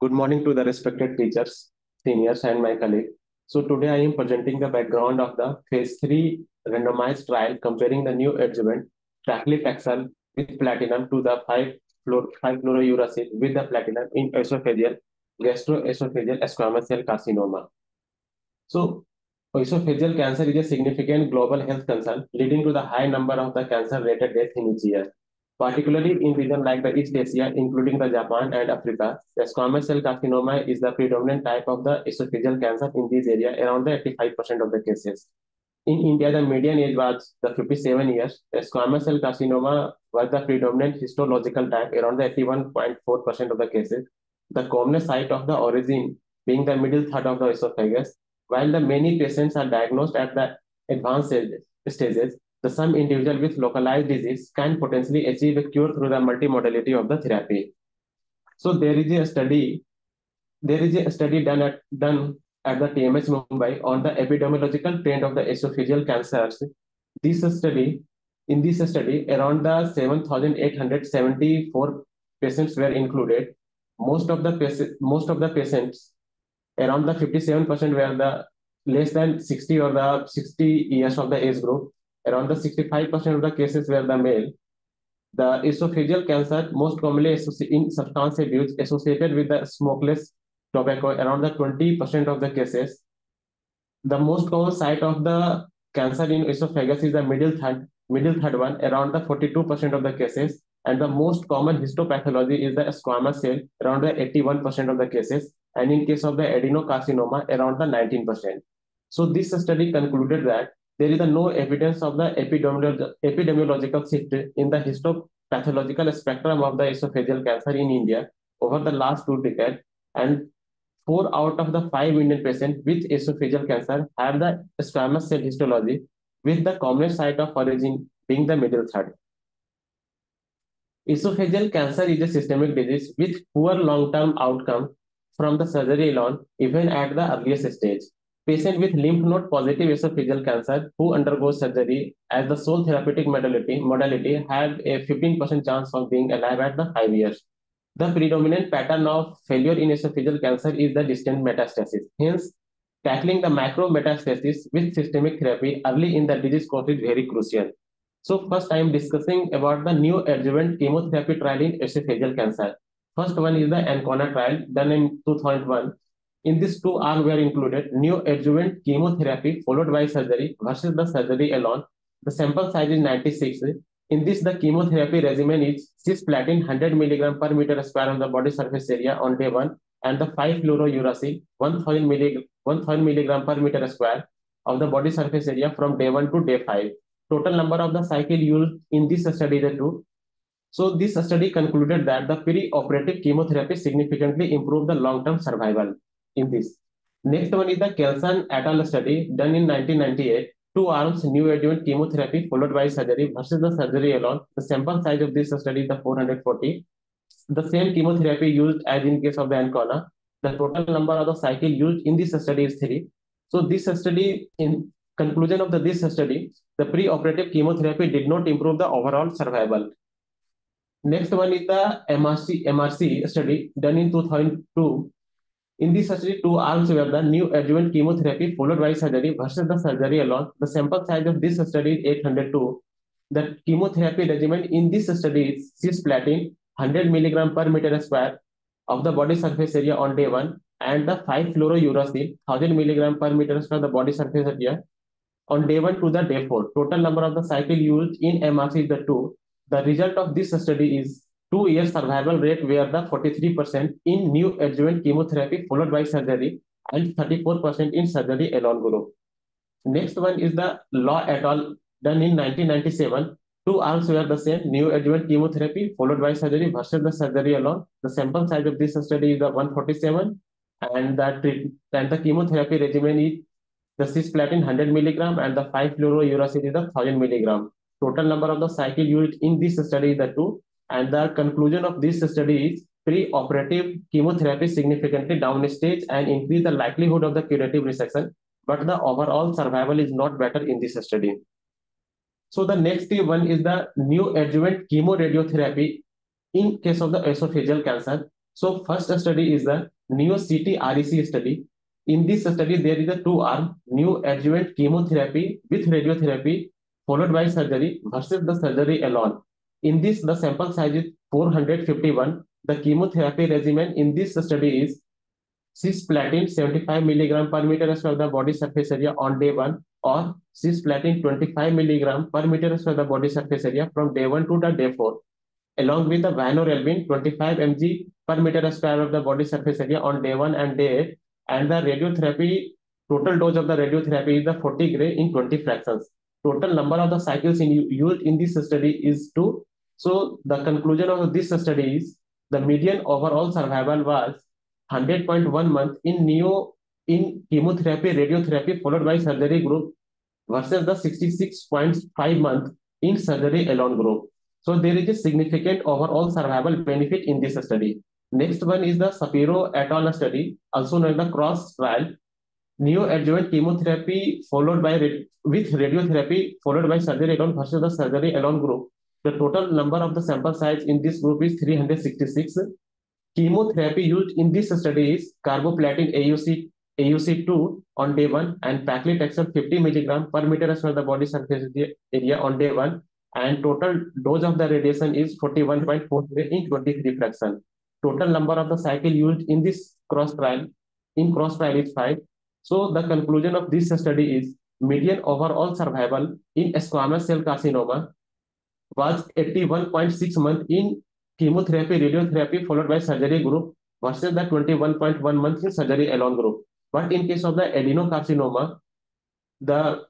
Good morning to the respected teachers, seniors, and my colleague. So today I am presenting the background of the phase 3 randomized trial comparing the new adjuvant Pacli with platinum to the 5-fluorouracil with the platinum in esophageal gastroesophageal squamous cell carcinoma. So esophageal cancer is a significant global health concern, leading to the high number of the cancer-related deaths in each year. Particularly in regions like the East Asia, including the Japan and Africa, the squamous cell carcinoma is the predominant type of the esophageal cancer in this area, around the 85% of the cases. In India, the median age was the 57 years. The squamous cell carcinoma was the predominant histological type, around the 81.4% of the cases. The commonest site of the origin being the middle third of the esophagus, while the many patients are diagnosed at the advanced stages, some individual with localized disease can potentially achieve a cure through the multimodality of the therapy. So there is a study done at the TMS Mumbai on the epidemiological trend of the esophageal cancers. In this study, around the 7,874 patients were included. Most of the patients, around the 57% were the less than 60 or the 60 years of the age group. Around the 65% of the cases were the male. The esophageal cancer most commonly in substance abuse associated with the smokeless tobacco, around the 20% of the cases. The most common site of the cancer in esophagus is the middle third one, around the 42% of the cases. And the most common histopathology is the squamous cell, around the 81% of the cases. And in case of the adenocarcinoma, around the 19%. So this study concluded that there is no evidence of the epidemiological shift in the histopathological spectrum of the esophageal cancer in India over the last 2 decades, and 4 out of the 5 Indian patients with esophageal cancer have the squamous cell histology, with the commonest site of origin being the middle third. Esophageal cancer is a systemic disease with poor long-term outcome from the surgery alone, even at the earliest stage. Patients with lymph node positive esophageal cancer who undergo surgery as the sole therapeutic modality have a 15% chance of being alive at the 5 years. The predominant pattern of failure in esophageal cancer is the distant metastasis. Hence, tackling the macro metastasis with systemic therapy early in the disease course is very crucial. So first I am discussing about the new adjuvant chemotherapy trial in esophageal cancer. First one is the ANCONA trial done in 2001. In this, 2 arms were included: new adjuvant chemotherapy followed by surgery versus the surgery alone. The sample size is 96. In this, the chemotherapy regimen is cisplatin 100 mg per meter square on the body surface area on day 1, and the 5-fluorouracil 1000 mg per meter square of the body surface area from day 1 to day 5. Total number of the cycle used in this study is 2. So this study concluded that the pre-operative chemotherapy significantly improved the long-term survival in this. Next one is the Kelson et al. Study done in 1998. 2 arms, new adjuvant chemotherapy followed by surgery versus the surgery alone. The sample size of this study is the 440. The same chemotherapy used as in case of the ANCONA. The total number of the cycle used in this study is 3. So this study, in conclusion of this study, the pre-operative chemotherapy did not improve the overall survival. Next one is the MRC study done in 2002. In this study, 2 arms were the new adjuvant chemotherapy followed by surgery versus the surgery alone. The sample size of this study is 802. The chemotherapy regimen in this study is cisplatin 100 mg per meter square of the body surface area on day 1, and the 5-fluorouracil 1000 mg per meter square of the body surface area on day 1 to the day 4. Total number of the cycle used in MRC is the 2. The result of this study is 2-year survival rate where the 43% in new adjuvant chemotherapy followed by surgery and 34% in surgery alone group. Next one is the Law et al. Done in 1997. 2 arms were the same: new adjuvant chemotherapy followed by surgery versus the surgery alone. The sample size of this study is the 147, and the chemotherapy regimen is the cisplatin 100 mg and the 5-fluorouracil is the 1000 mg. Total number of the cycle used in this study is the 2, and the conclusion of this study is pre-operative chemotherapy significantly downstage and increase the likelihood of the curative resection, but the overall survival is not better in this study. So the next one is the new adjuvant chemoradiotherapy in case of the esophageal cancer. So first study is the NEO-CT REC study. In this study, there is a two-arm neoadjuvant chemotherapy with radiotherapy followed by surgery versus the surgery alone. In this, the sample size is 451. The chemotherapy regimen in this study is cisplatin 75 milligram per meter square of the body surface area on day 1 or cisplatin 25 milligram per meter square of the body surface area from day 1 to the day 4 along with the Vanorelvin 25 mg per meter square of the body surface area on day 1 and day 8. And the radiotherapy, total dose of the radiotherapy is the 40 gray in 20 fractions. Total number of the cycles used in this study is 2. So the conclusion of this study is the median overall survival was 100.1 month in chemotherapy, radiotherapy followed by surgery group versus the 66.5 month in surgery alone group. So there is a significant overall survival benefit in this study. Next one is the Sapiro et al. Study, also known as the cross trial. Neoadjuvant chemotherapy followed by with radiotherapy followed by surgery alone versus the surgery alone group. The total number of the sample size in this group is 366. Chemotherapy used in this study is carboplatin AUC2 on day 1 and paclitaxel 50 milligram per meter square the body surface area on day 1, and total dose of the radiation is 41.4 in 23 fraction. Total number of the cycle used in this cross trial is 5. So the conclusion of this study is median overall survival in squamous cell carcinoma was 81.6 months in chemotherapy, radiotherapy followed by surgery group versus the 21.1 months in surgery alone group. But in case of the adenocarcinoma, the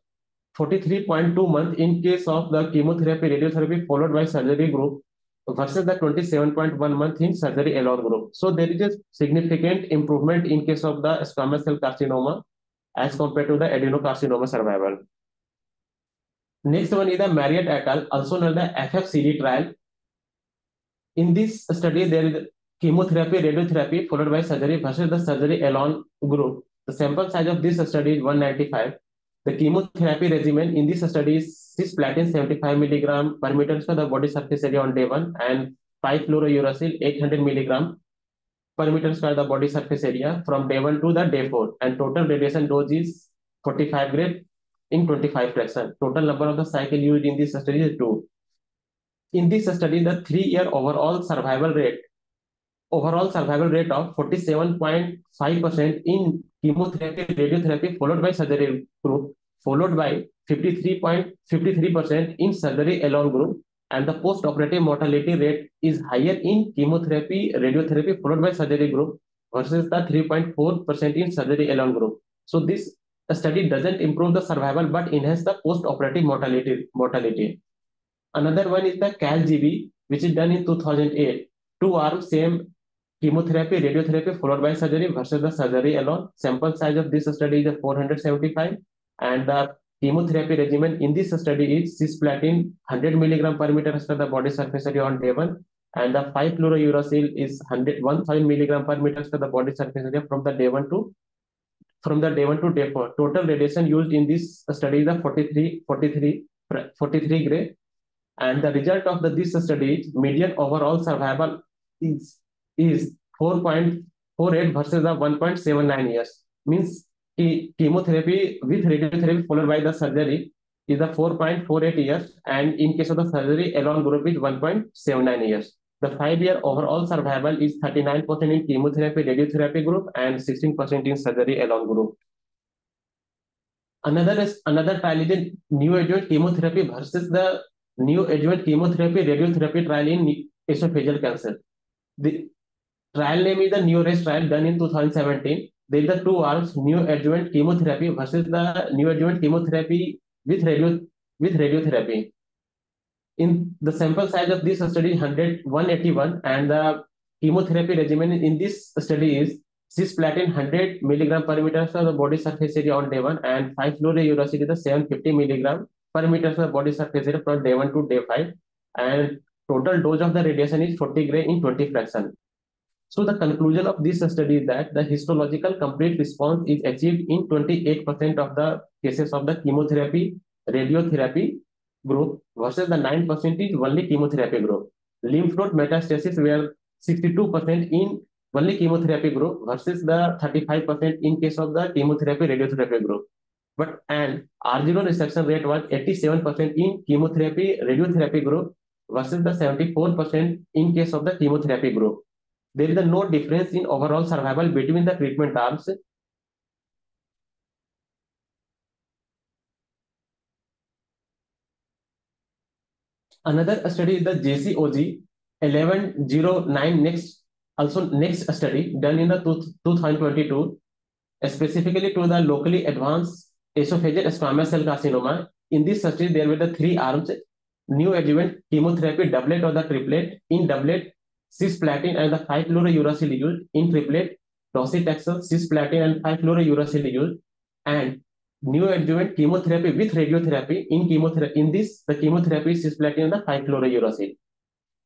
43.2 months in case of the chemotherapy, radiotherapy followed by surgery group versus the 27.1 months in surgery alone group. So there is a significant improvement in case of the squamous cell carcinoma as compared to the adenocarcinoma survival. Next one is the Marriott et al., also known as the FFCD trial. In this study, there is chemotherapy, radiotherapy followed by surgery versus the surgery alone group. The sample size of this study is 195. The chemotherapy regimen in this study is cisplatin 75 milligram per meter square the body surface area on day 1 and 5-fluorouracil 800 milligram per meter square the body surface area from day 1 to the day 4, and total radiation dose is 45 gray in 25 fraction. Total number of the cycle used in this study is 2. In this study, the 3-year overall survival rate of 47.5% in chemotherapy, radiotherapy followed by surgery group, followed by 53.53% in surgery alone group, and the post-operative mortality rate is higher in chemotherapy, radiotherapy followed by surgery group versus the 3.4% in surgery alone group. So this study doesn't improve the survival but enhance the post-operative mortality. Another one is the CAL-GB, which is done in 2008. 2 arms, same chemotherapy, radiotherapy followed by surgery versus the surgery alone. Sample size of this study is 475, and the chemotherapy regimen in this study is cisplatin 100 milligram per meter square the body surface area on day 1, and the 5-fluorouracil is 1000 milligram per meter square the body surface area from the day 1 to day 4. Total radiation used in this study is 43 gray. And the result of this study is median overall survival is 4.48 versus the 1.79 years. Means chemotherapy with radiotherapy followed by the surgery is the 4.48 years, and in case of the surgery alone group is 1.79 years. The 5-year overall survival is 39% in chemotherapy, radiotherapy group and 16% in surgery alone group. Another trial is the neoadjuvant chemotherapy versus the neoadjuvant chemotherapy, radiotherapy trial in esophageal cancer. The trial name is the NEORES trial done in 2017. There is the 2 arms, neoadjuvant chemotherapy versus the neoadjuvant chemotherapy with radiotherapy. In the sample size of this study is 181, and the chemotherapy regimen in this study is cisplatin 100 milligram per meter square the body surface area on day 1 and 5-fluorouracil is the 750 milligram per meter square body surface area from day 1 to day 5, and total dose of the radiation is 40 gray in 20 fraction. So the conclusion of this study is that the histological complete response is achieved in 28% of the cases of the chemotherapy, radiotherapy group versus the 9% is only chemotherapy group. Lymph node metastasis were 62% in only chemotherapy group versus the 35% in case of the chemotherapy radiotherapy group. But and R0 resection rate was 87% in chemotherapy radiotherapy group versus the 74% in case of the chemotherapy group. There is no difference in overall survival between the treatment arms. Another study is the JCOG 1109 next study done in the 2022, specifically to the locally advanced esophageal squamous cell carcinoma. In this study, there were the three arms: neoadjuvant chemotherapy doublet or the triplet. In doublet, cisplatin and the 5-fluorouracil used. In triplet, docetaxel, cisplatin and 5-fluorouracil used. And neoadjuvant chemotherapy with radiotherapy. In this, the chemotherapy is cisplatin and the 5-fluorouracil.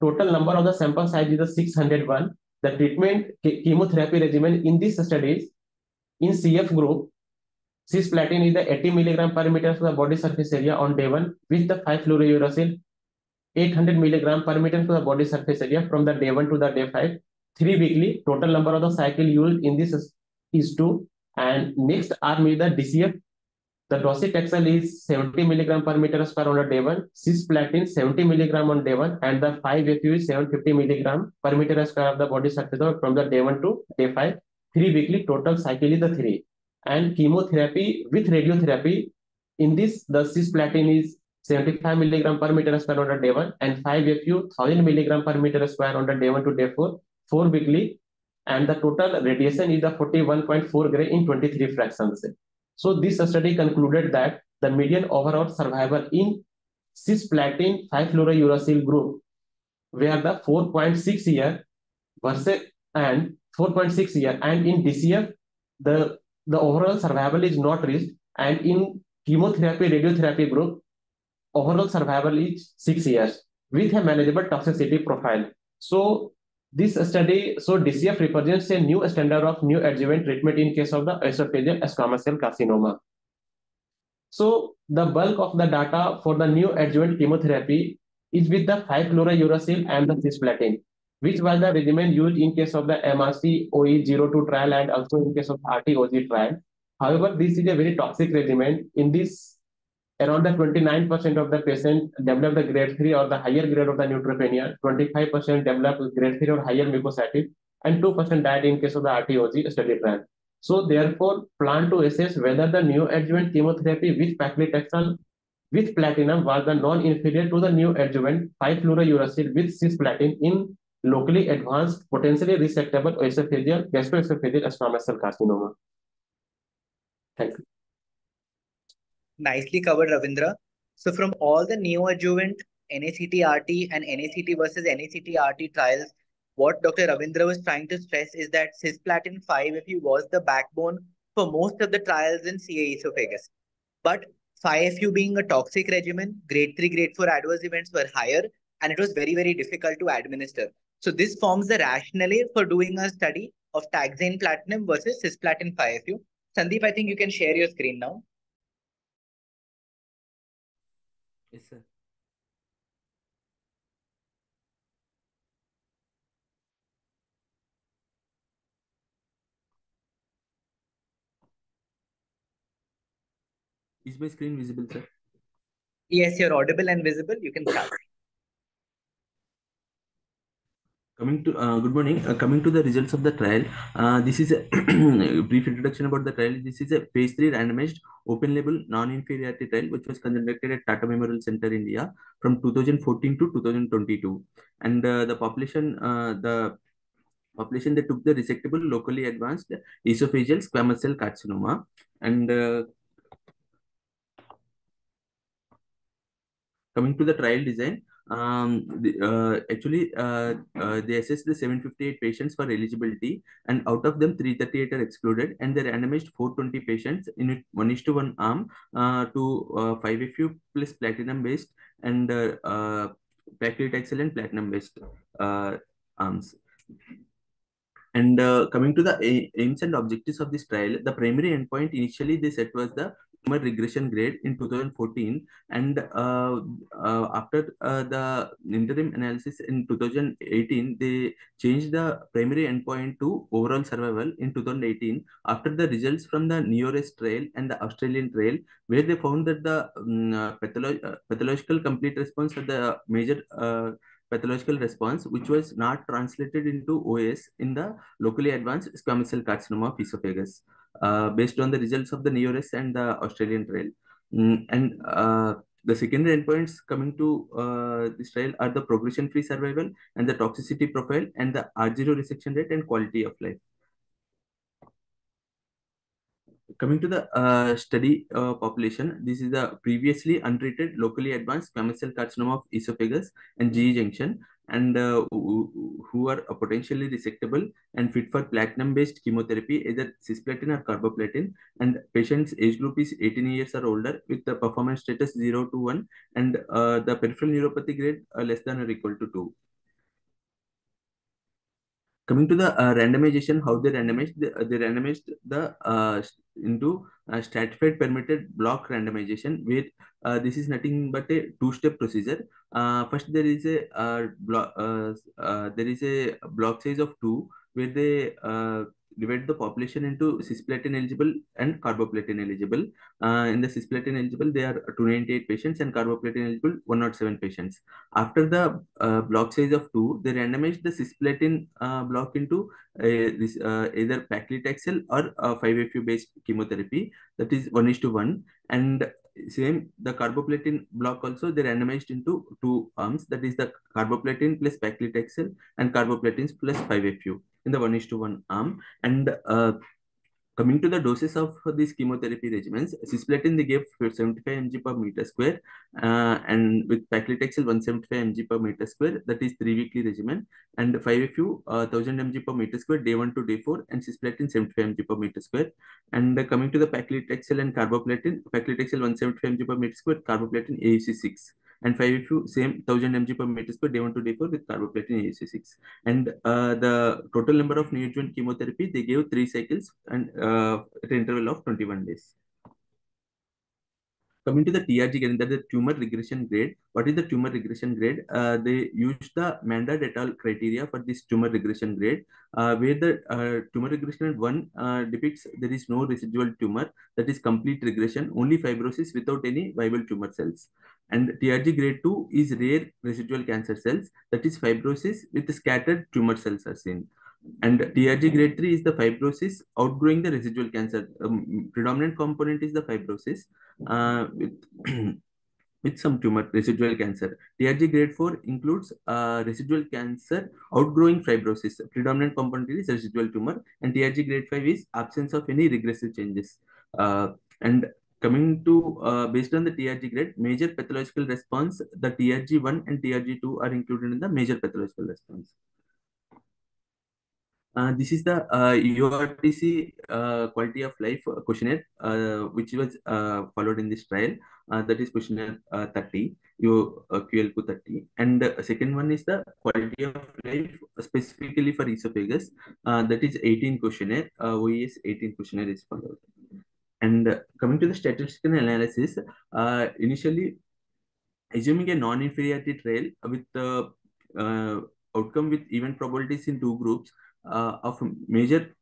Total number of the sample size is the 601. The treatment chemotherapy regimen in this studies in CF group, cisplatin is the 80 milligram per meter for the body surface area on day 1 with the 5-fluorouracil 800 milligram per meter for the body surface area from the day 1 to the day 5. 3 weekly. Total number of the cycle used in this is 2. And next arm is the DCF. The docetaxel is 70 milligram per meter square on the day 1, cisplatin 70 milligram on day 1, and the 5-FU is 750 milligram per meter square of the body surface from the day 1 to day 5. 3 weekly. Total cycle is the 3. And chemotherapy with radiotherapy, in this the cisplatin is 75 milligram per meter square on the day 1 and 5-FU 1000 milligram per meter square on the day 1 to day 4. 4 weekly. And the total radiation is the 41.4 gray in 23 fractions. So this study concluded that the median overall survival in cisplatin 5-fluorouracil group were the 4.6 year versus and 4.6 year, and in DCF the overall survival is not reached, and in chemotherapy radiotherapy group overall survival is 6 years with a manageable toxicity profile. So this study, DCF represents a new standard of new adjuvant treatment in case of the esophageal squamous cell carcinoma. So the bulk of the data for the new adjuvant chemotherapy is with the 5-fluorouracil and the cisplatin, which was the regimen used in case of the MRC OE02 trial and also in case of RTOG trial. However, this is a very toxic regimen. In this, around the 29% of the patient develop the grade 3 or the higher grade of the neutropenia, 25% develop grade 3 or higher mucositis, and 2% died in case of the RTOG study trial. So therefore, plan to assess whether the neoadjuvant chemotherapy with paclitaxel with platinum was the non-inferior to the neoadjuvant 5-fluorouracil with cisplatin in locally advanced, potentially resectable gastroesophageal squamous cell carcinoma. Thank you. Nicely covered, Ravindra. So from all the neoadjuvant NACT-RT and NACT versus NACT-RT trials, what Dr. Ravindra was trying to stress is that cisplatin 5-FU was the backbone for most of the trials in CA esophagus. But 5-FU being a toxic regimen, grade 3, grade 4 adverse events were higher, and it was very, very difficult to administer. So this forms the rationale for doing a study of taxane platinum versus cisplatin 5-FU. Sandeep, I think you can share your screen now. Yes, sir. Is my screen visible, sir? Yes, you're audible and visible. You can start. Coming to good morning. Coming to the results of the trial, this is a brief introduction about the trial. This is a phase 3 randomized open-label non-inferiority trial, which was conducted at Tata Memorial Center, India, from 2014 to 2022, and the population that took the resectable locally advanced esophageal squamous cell carcinoma, and coming to the trial design. They assessed the 758 patients for eligibility, and out of them 338 are excluded, and they randomized 420 patients in 1:1 arm to 5-FU plus platinum based and paclitaxel and platinum based arms. And coming to the aims and objectives of this trial, the primary endpoint initially they set was the regression grade in 2014, and after the interim analysis in 2018, they changed the primary endpoint to overall survival in 2018 after the results from the NEORES trial and the Australian trial, where they found that the pathological complete response at the major pathological response, which was not translated into OS in the locally advanced squamous cell carcinoma of esophagus, based on the results of the NEORES and the Australian trial. And the secondary endpoints coming to this trial are the progression-free survival and the toxicity profile and the R0 resection rate and quality of life. Coming to the study population, this is the previously untreated locally advanced squamous cell carcinoma of esophagus and GE junction, and who are potentially resectable and fit for platinum-based chemotherapy, either cisplatin or carboplatin. And patient's age group is 18 years or older with the performance status 0 to 1, and the peripheral neuropathy grade less than or equal to 2. Coming to the randomization, how they randomized, they randomized into stratified permitted block randomization, where this is nothing but a two-step procedure. First, there is a block size of 2, where they divide the population into cisplatin eligible and carboplatin eligible. In the cisplatin eligible, there are 298 patients, and carboplatin eligible 107 patients. After the block size of 2, they randomized the cisplatin block into either paclitaxel or 5-FU based chemotherapy, that is 1:1. And same, the carboplatin block also, they randomized into two arms, that is the carboplatin plus paclitaxel and carboplatins plus 5-FU in the 1:1 arm. And coming to the doses of these chemotherapy regimens, cisplatin they gave 75 mg per meter square, and with paclitaxel 175 mg per meter square, that is 3-weekly regimen, and 5-FU 1000 mg per meter square day 1 to day 4, and cisplatin 75 mg per meter square. And coming to the paclitaxel and carboplatin, paclitaxel 175 mg per meter square, carboplatin AUC 6, and 5-FU same 1000 mg per meter square day 1 to day 4 with carboplatin AUC 6. And the total number of neoadjuvant chemotherapy, they gave 3 cycles and at an interval of 21 days. Coming to the TRG grade, that is the tumor regression grade. What is the tumor regression grade? They used the Mandard et al. Criteria for this tumor regression grade, where the tumor regression grade 1 depicts there is no residual tumor, that is complete regression, only fibrosis without any viable tumor cells. And TRG grade 2 is rare residual cancer cells, that is fibrosis with scattered tumor cells are seen. And TRG grade 3 is the fibrosis outgrowing the residual cancer. Predominant component is the fibrosis with some tumor residual cancer. TRG grade 4 includes residual cancer outgrowing fibrosis. Predominant component is residual tumor. And TRG grade 5 is absence of any regressive changes. And coming to, based on the TRG grade, major pathological response, the TRG 1 and TRG 2 are included in the major pathological response. This is the URTC quality of life questionnaire, which was followed in this trial. That is questionnaire 30, QLQ 30. And second one is the quality of life specifically for esophagus. That is 18 questionnaire. OES 18 questionnaire is followed. And coming to the statistical analysis, initially assuming a non-inferiority trial with the outcome with even probabilities in 2 groups of major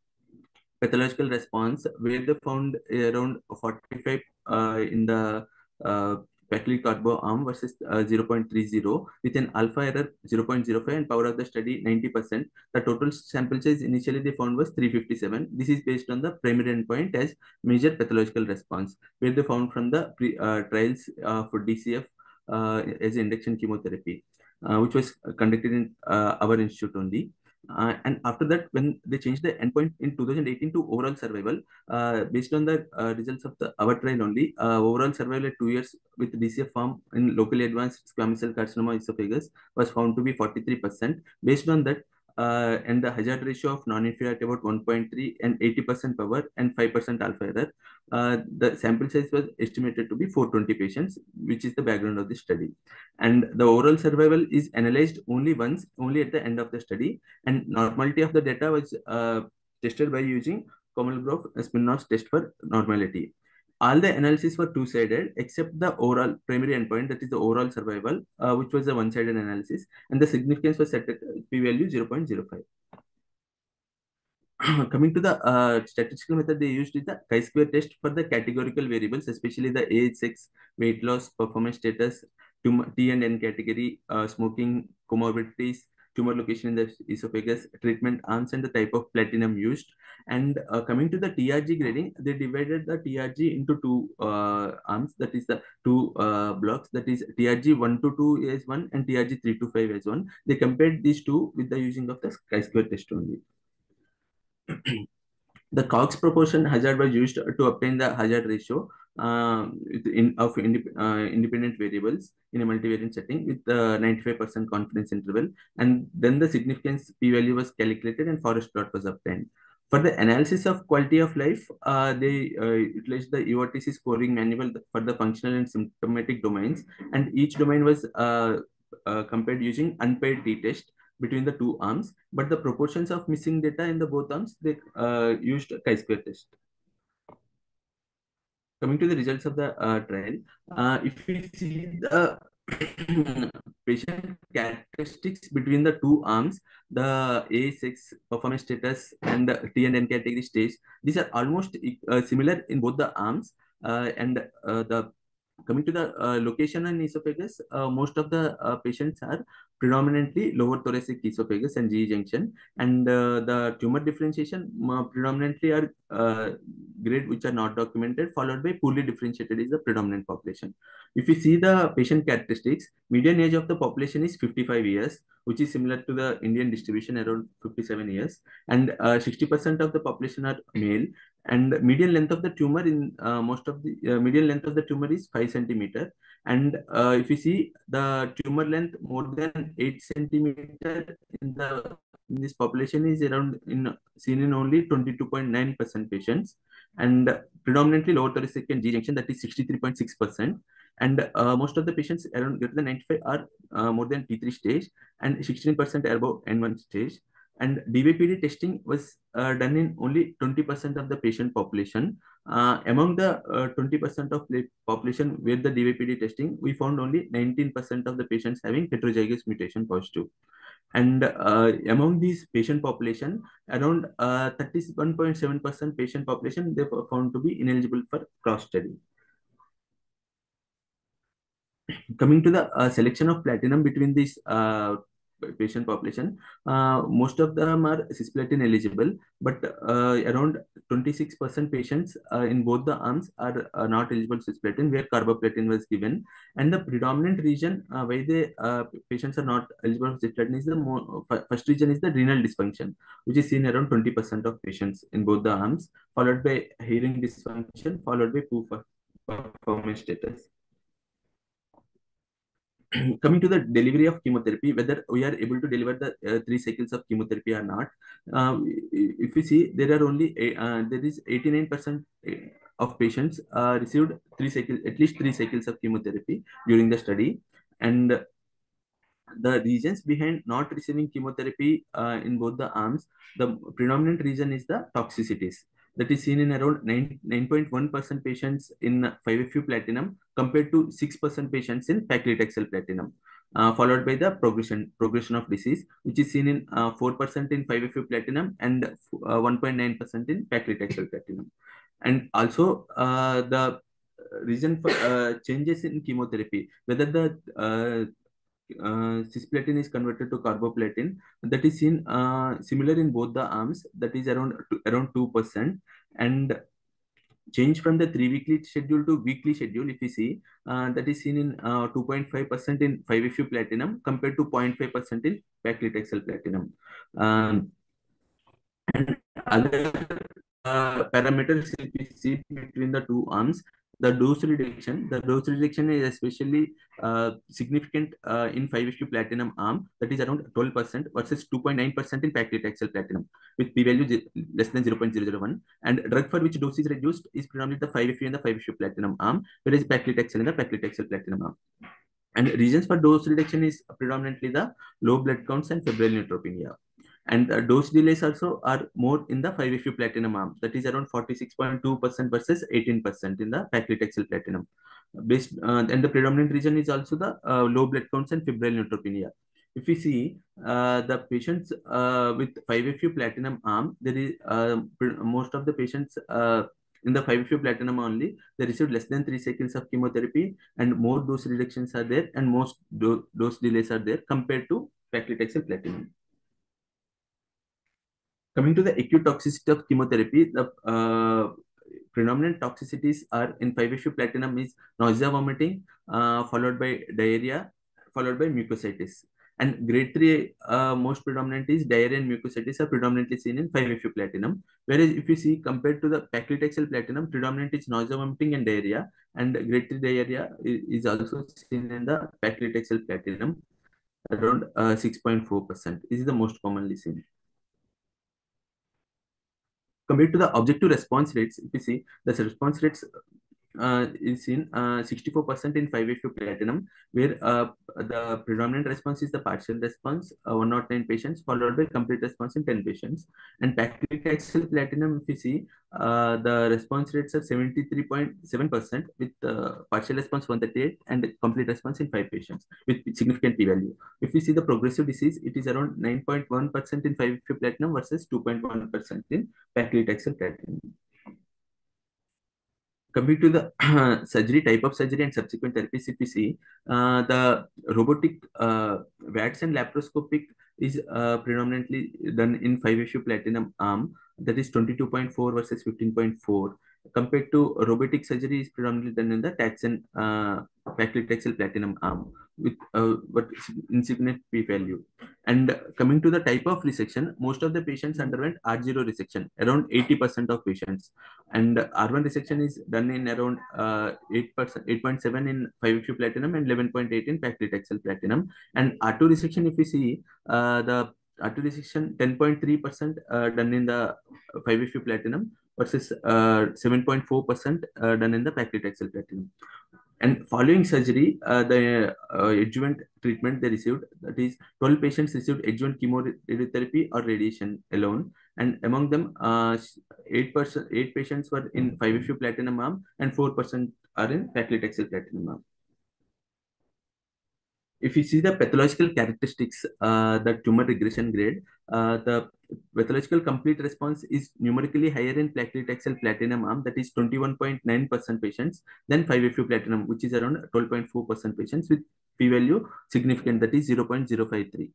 pathological response, where they found around 45 in the Pacli carbo arm versus 0.30 with an alpha error 0.05 and power of the study 90%. The total sample size initially they found was 357. This is based on the primary endpoint as major pathological response, where they found from the trials for DCF as induction chemotherapy, which was conducted in our institute only. And after that, when they changed the endpoint in 2018 to overall survival, based on the results of our trial only, overall survival at 2 years with DCF form in locally advanced squamous cell carcinoma esophagus was found to be 43%. Based on that, and the hazard ratio of non-inferiority about 1.3 and 80% power and 5% alpha error, the sample size was estimated to be 420 patients, which is the background of the study. And the overall survival is analyzed only once, only at the end of the study. And normality of the data was tested by using Komalgrove Smirnov's test for normality. All the analyses were two-sided except the overall primary endpoint, that is the overall survival, which was a one-sided analysis, and the significance was set at p-value 0.05. Coming to the statistical method they used is the chi-square test for the categorical variables, especially the age, sex, weight loss, performance status, T and N category, smoking, comorbidities, tumor location in the esophagus, treatment arms, and the type of platinum used. And coming to the TRG grading, they divided the TRG into two arms, that is the two blocks, that is TRG 1 to 2 as 1 and TRG 3 to 5 as 1. They compared these two with the using of the chi-square test only. The Cox proportion hazard was used to obtain the hazard ratio independent variables in a multivariate setting with 95% confidence interval, and then the significance p-value was calculated and forest plot was obtained. For the analysis of quality of life, they utilized the EOTC scoring manual for the functional and symptomatic domains, and each domain was compared using unpaired t-test between the two arms, but the proportions of missing data in the both arms, they used chi-square test. Coming to the results of the trial, if we see the patient characteristics between the two arms, the age, sex, performance status, and the T and N category stage, these are almost similar in both the arms. Coming to the location in esophagus, most of the patients are predominantly lower thoracic esophagus and GE junction, and the tumor differentiation predominantly are grade which are not documented, followed by poorly differentiated is the predominant population. If you see the patient characteristics, median age of the population is 55 years, which is similar to the Indian distribution around 57 years, and 60% of the population are male, and median length of the tumor in most of the median length of the tumor is 5 centimeter, and if you see the tumor length more than 8 centimeter in this population is around seen in only 22.9% patients, and predominantly lower thoracic and G junction, that is 63.6%, and most of the patients around greater than 95 are more than T3 stage, and 16% are above N1 stage. And DVPD testing was done in only 20% of the patient population. Among the 20% of the population where the DVPD testing, we found only 19% of the patients having heterozygous mutation positive. And among these patient population, around 31.7% patient population, they were found to be ineligible for cross study. Coming to the selection of platinum between these patient population, most of them are cisplatin eligible, but around 26% patients in both the arms are not eligible cisplatin, where carboplatin was given. And the predominant reason why the patients are not eligible for cisplatin is the first reason is the renal dysfunction, which is seen around 20% of patients in both the arms, followed by hearing dysfunction, followed by poor performance status. Coming to the delivery of chemotherapy, whether we are able to deliver the 3 cycles of chemotherapy or not, if you see, there are only there is 89% of patients received 3 cycles, at least 3 cycles of chemotherapy during the study, and the reasons behind not receiving chemotherapy in both the arms, the predominant reason is the toxicities, that is seen in around 9.1% patients in 5FU platinum compared to 6% patients in Pacli Platinum, followed by the progression of disease, which is seen in 4% in 5FU platinum and 1.9% in Pacli Platinum. And also the reason for changes in chemotherapy, whether the cisplatin is converted to carboplatin, that is seen similar in both the arms, that is around 2%, and change from the 3-weekly schedule to weekly schedule, if you see, that is seen in 2.5% in 5FU platinum compared to 0.5% in Paclitaxel platinum. And other parameters, if you see between the two arms, the dose reduction is especially significant in 5FU platinum arm, that is around 12% versus 2.9% in Paclitaxel platinum with p-value less than 0.001, and drug for which dose is reduced is predominantly the 5FU and the 5FU platinum arm, whereas Paclitaxel in the Paclitaxel platinum arm. And reasons for dose reduction is predominantly the low blood counts and febrile neutropenia. And dose delays also are more in the 5-FU platinum arm, that is around 46.2% versus 18% in the paclitaxel platinum. And the predominant reason is also the low blood counts and febrile neutropenia. If we see the patients with 5-FU platinum arm, there is most of the patients in the 5-FU platinum only, they received less than 3 cycles of chemotherapy, and more dose reductions are there, and most dose delays are there compared to paclitaxel platinum. Coming to the acute toxicity of chemotherapy, the predominant toxicities are in 5-FU platinum is nausea, vomiting, followed by diarrhea, followed by mucositis. And grade 3 most predominant is diarrhea and mucositis are predominantly seen in 5-FU platinum. Whereas if you see compared to the paclitaxel platinum, predominant is nausea, vomiting and diarrhea, and grade 3 diarrhea is also seen in the paclitaxel platinum around 6.4%. This is the most commonly seen. Compared to the objective response rates, if you see the response rates is in 64% in 5-FU platinum, where the predominant response is the partial response, 109 patients, followed by complete response in 10 patients. And paclitaxel platinum, if you see, the response rates are 73.7% with partial response 138 and complete response in 5 patients with significant p-value. If we see the progressive disease, it is around 9.1% in 5-FU platinum versus 2.1% in paclitaxel platinum. Coming to the surgery, type of surgery and subsequent therapies, if we see, the robotic VATS and laparoscopic is predominantly done in 5-FU platinum arm, that is 22.4 versus 15.4. Compared to robotic surgery is predominantly done in the TATS and paclitaxel platinum arm with but insignificant p-value. And coming to the type of resection, most of the patients underwent R0 resection, around 80% of patients. And R1 resection is done in around 8%, 8.7 in 5-FU platinum and 11.8 in paclitaxel platinum. And R2 resection, if we see, the R2 resection 10.3% done in the 5-FU platinum versus 7.4% done in the paclitaxel platinum. And following surgery, the adjuvant treatment they received, that is 12 patients received adjuvant chemoradiotherapy or radiation alone. And among them, 8 patients were in 5-FU platinum arm and 4% are in paclitaxel platinum arm. If you see the pathological characteristics, the tumor regression grade, the pathological complete response is numerically higher in paclitaxel platinum arm, that is 21.9% patients, than 5-FU platinum, which is around 12.4% patients with p-value significant, that is 0.053.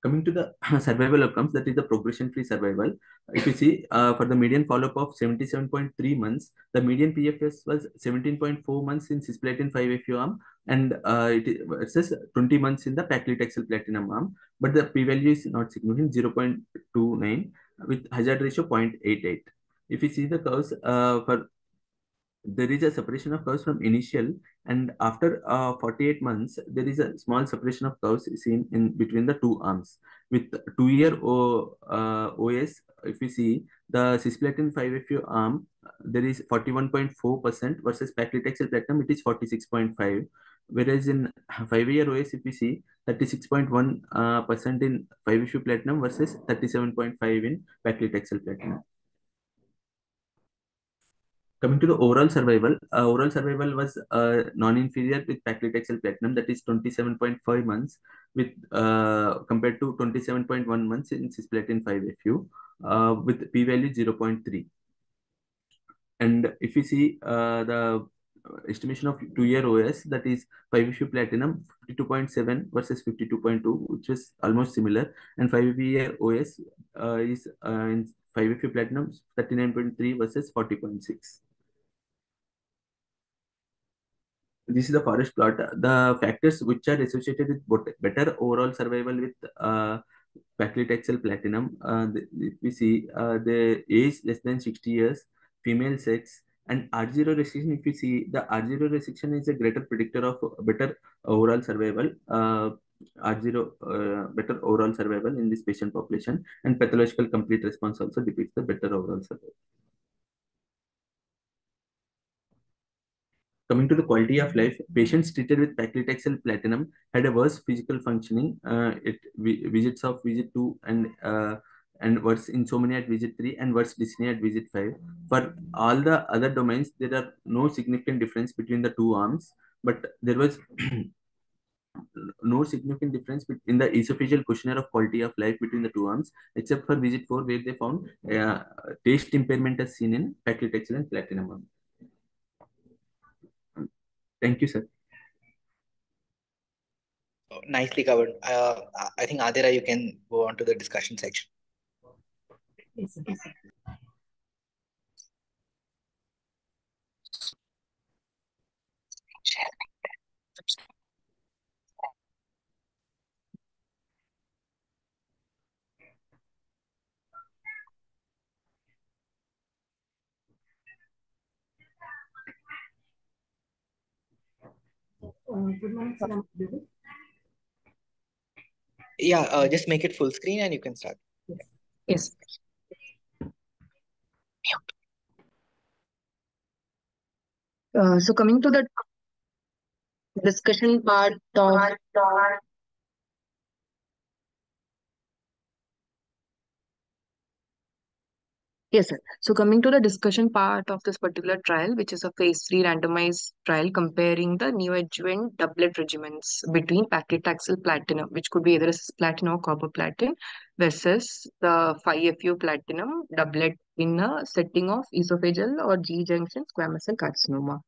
Coming to the survival outcomes, that is the progression-free survival. If you see, for the median follow-up of 77.3 months, the median PFS was 17.4 months in cisplatin 5-FU arm, and it says 20 months in the paclitaxel platinum arm, but the p-value is not significant, 0.29 with hazard ratio 0.88. If you see the curves, there is a separation of curves from initial, and after 48 months there is a small separation of curves seen in between the two arms with 2-year OS. If you see the cisplatin 5-FU arm, there is 41.4% versus paclitaxel platinum it is 46.5, whereas in 5-year OS if you see 36.1% in 5-FU platinum versus 37.5 in paclitaxel platinum. Coming to the overall survival was non-inferior with paclitaxel platinum, that is 27.5 months with compared to 27.1 months in cisplatin 5-FU with p-value 0.3. And if you see the estimation of 2-year OS, that is 5-FU platinum 52.7 versus 52.2, which was almost similar, and 5-year OS is in 5-FU platinum 39.3 versus 40.6. This is the forest plot. The factors which are associated with better overall survival with paclitaxel platinum, we see the age less than 60 years, female sex, and R0 restriction. If you see, the R0 restriction is a greater predictor of better overall survival. R0 better overall survival in this patient population, and pathological complete response also depicts the better overall survival. Coming to the quality of life, patients treated with Pacli Platinum had a worse physical functioning. Visits of visit 2 and worse insomnia at visit 3 and worse dyspnea at visit 5. For all the other domains, there are no significant difference between the two arms, but there was no significant difference in the esophageal questionnaire of quality of life between the two arms, except for visit 4, where they found taste impairment as seen in Paclitaxel and Platinum arm. Thank you, sir. Nicely covered. I think Adira, you can go on to the discussion section. Yes, sir. Good morning, sir. Yeah, just make it full screen and you can start. Yes. So coming to the discussion part of Yes, sir. So coming to the discussion part of this particular trial, which is a phase 3 randomized trial comparing the neoadjuvant doublet regimens between paclitaxel platinum, which could be either a cisplatin or carboplatin, versus the 5-FU platinum doublet in a setting of esophageal or G junction squamous cell carcinoma.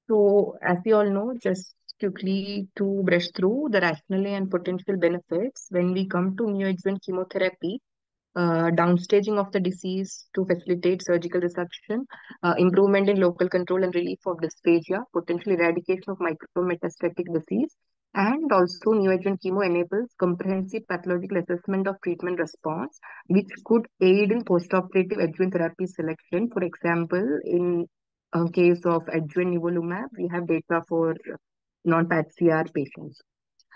So as we all know, just quickly to brush through the rationale and potential benefits when we come to neoadjuvant chemotherapy, downstaging of the disease to facilitate surgical resection, improvement in local control and relief of dysphagia, potential eradication of micrometastatic disease, and also neoadjuvant chemo enables comprehensive pathological assessment of treatment response, which could aid in postoperative adjuvant therapy selection. For example, in case of adjuvant nivolumab, we have data for non-PACR patients.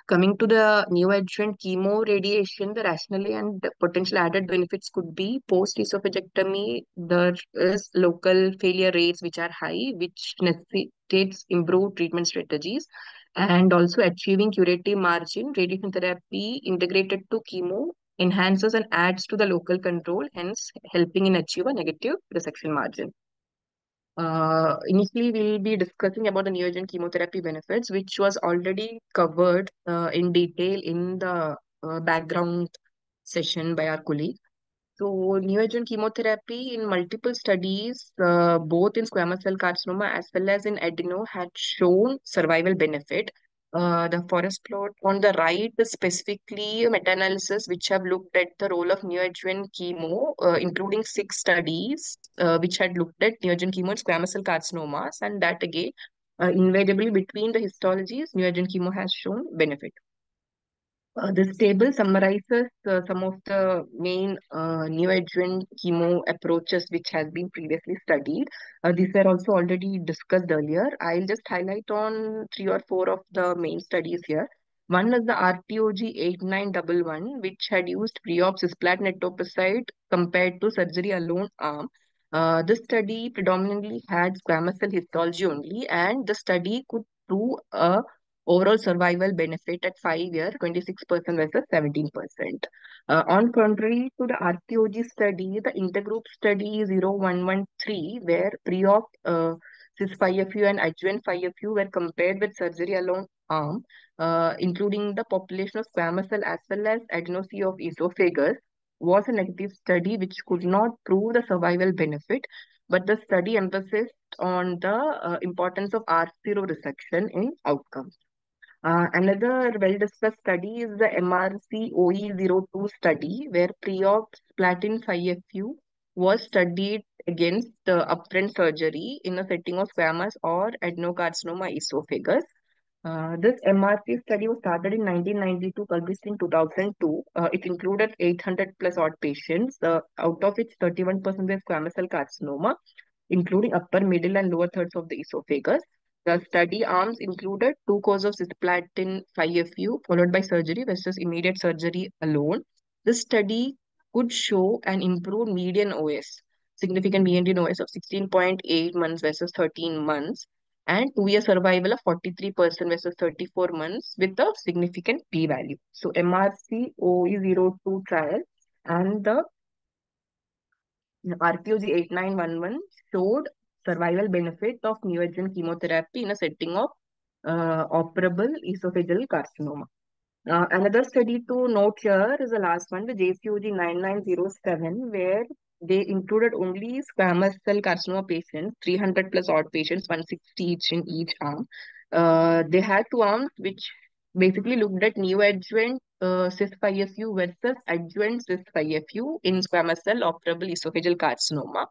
Coming to the neoadjuvant chemo radiation, the rationale and the potential added benefits could be post-esophagectomy. There is local failure rates which are high, which necessitates improved treatment strategies, and also achieving curative margin. Radiation therapy integrated to chemo enhances and adds to the local control, hence helping in achieve a negative resection margin. Initially, we'll be discussing about the neoadjuvant chemotherapy benefits, which was already covered in detail in the background session by our colleague. So, neoadjuvant chemotherapy in multiple studies, both in squamous cell carcinoma as well as in adeno, had shown survival benefit. The forest plot on the right is specifically meta-analysis which have looked at the role of neoadjuvant chemo, including 6 studies which had looked at neoadjuvant chemo in squamous cell carcinomas, and that again, invariably between the histologies, neoadjuvant chemo has shown benefit. This table summarizes some of the main neoadjuvant chemo approaches which has been previously studied. These were also already discussed earlier. I'll just highlight on 3 or 4 of the main studies here. One is the RTOG 8911, which had used pre-op cisplatin etoposide compared to surgery alone arm. This study predominantly had squamous cell histology only, and the study could prove a overall survival benefit at 5 years, 26% versus 17%. On contrary to the RTOG study, the intergroup study 0113, where pre-op cis-5FU and adjuvant 5FU were compared with surgery alone arm, including the population of squamous cell as well as adenosine of esophagus, was a negative study which could not prove the survival benefit, but the study emphasized on the importance of R0 resection in outcomes. Another well-discussed study is the MRC OE02 study, where pre-op platin 5FU was studied against upfront surgery in a setting of squamous or adenocarcinoma esophagus. This MRC study was started in 1992, published in 2002. It included 800 plus odd patients, out of which 31% were squamous cell carcinoma, including upper, middle, and lower thirds of the esophagus. The study arms included 2 courses of cisplatin 5FU followed by surgery versus immediate surgery alone. This study could show an improved median OS, significant median OS of 16.8 months versus 13 months. and 2-year survival of 43% versus 34 months with a significant p-value. So MRC OE02 trial and the RPOG 8911 showed survival benefit of neoadjuvant chemotherapy in a setting of operable esophageal carcinoma. Another study to note here is the last one, the JCOG 9907, where they included only squamous cell carcinoma patients, 300 plus odd patients, 160 each in each arm. They had two arms which basically looked at neoadjuvant cis-5FU versus adjuvant cis-5FU in squamous cell operable esophageal carcinoma.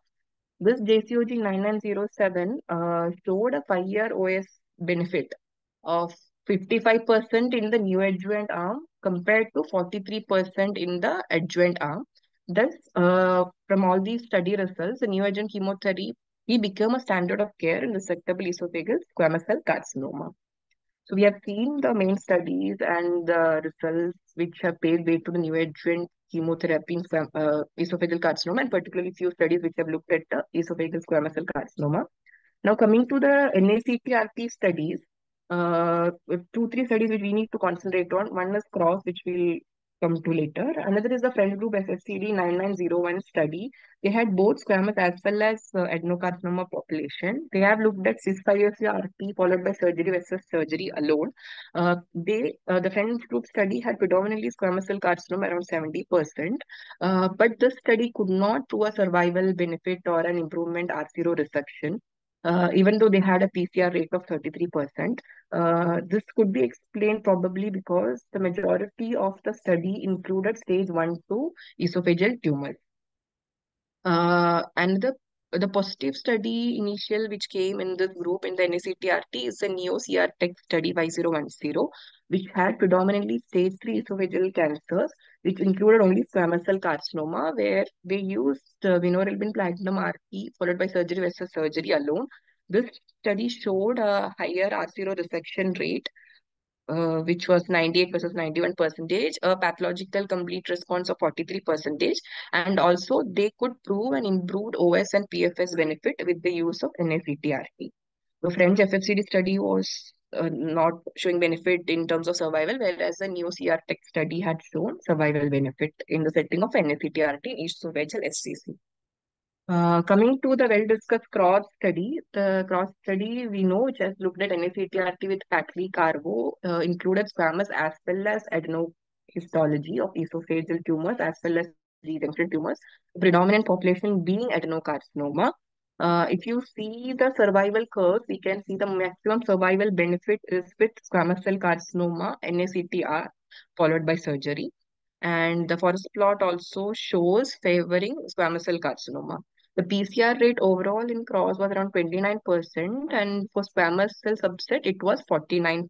This JCOG 9907 showed a 5-year OS benefit of 55% in the neoadjuvant arm compared to 43% in the adjuvant arm. Thus, from all these study results, the neoadjuvant chemotherapy became a standard of care in resectable esophageal squamous cell carcinoma. So we have seen the main studies and the results which have paved way to the neoadjuvant chemotherapy in esophageal carcinoma, and particularly few studies which have looked at the esophageal squamous cell carcinoma. Now coming to the NACTRT studies, with 2-3 studies which we need to concentrate on. One is CROSS, which we'll come to later. Another is the French group FFCD 9901 study. They had both squamous as well as adenocarcinoma population. They have looked at cis-5FU-RT followed by surgery versus surgery alone. The French group study had predominantly squamous cell carcinoma around 70%, but this study could not prove a survival benefit or an improvement R0 resection. Even though they had a PCR rate of 33%. This could be explained probably because the majority of the study included stage 1-2 esophageal tumors. And the positive study initial which came in this group in the NACTRT is the NEO-CR-TEC study 5010, which had predominantly stage 3 esophageal cancers, which included only squamous cell carcinoma, where they used vinorelbine platinum RT followed by surgery versus surgery alone. This study showed a higher R0 resection rate, which was 98 versus 91%, a pathological complete response of 43%, and also they could prove an improved OS and PFS benefit with the use of NACTRT. The French FFCD study was not showing benefit in terms of survival, whereas the NEO-CR-TEC study had shown survival benefit in the setting of NACTRT in esophageal SCC. Coming to the well-discussed CROSS study, the CROSS study we know which has looked at NACTRT with Pacli carbo included squamous as well as adenohistology of esophageal tumors as well as G-junction tumors, the predominant population being adenocarcinoma. If you see the survival curve, we can see the maximum survival benefit is with squamous cell carcinoma, NACTR, followed by surgery. And the forest plot also shows favoring squamous cell carcinoma. The PCR rate overall in CROSS was around 29%, and for squamous cell subset, it was 49%.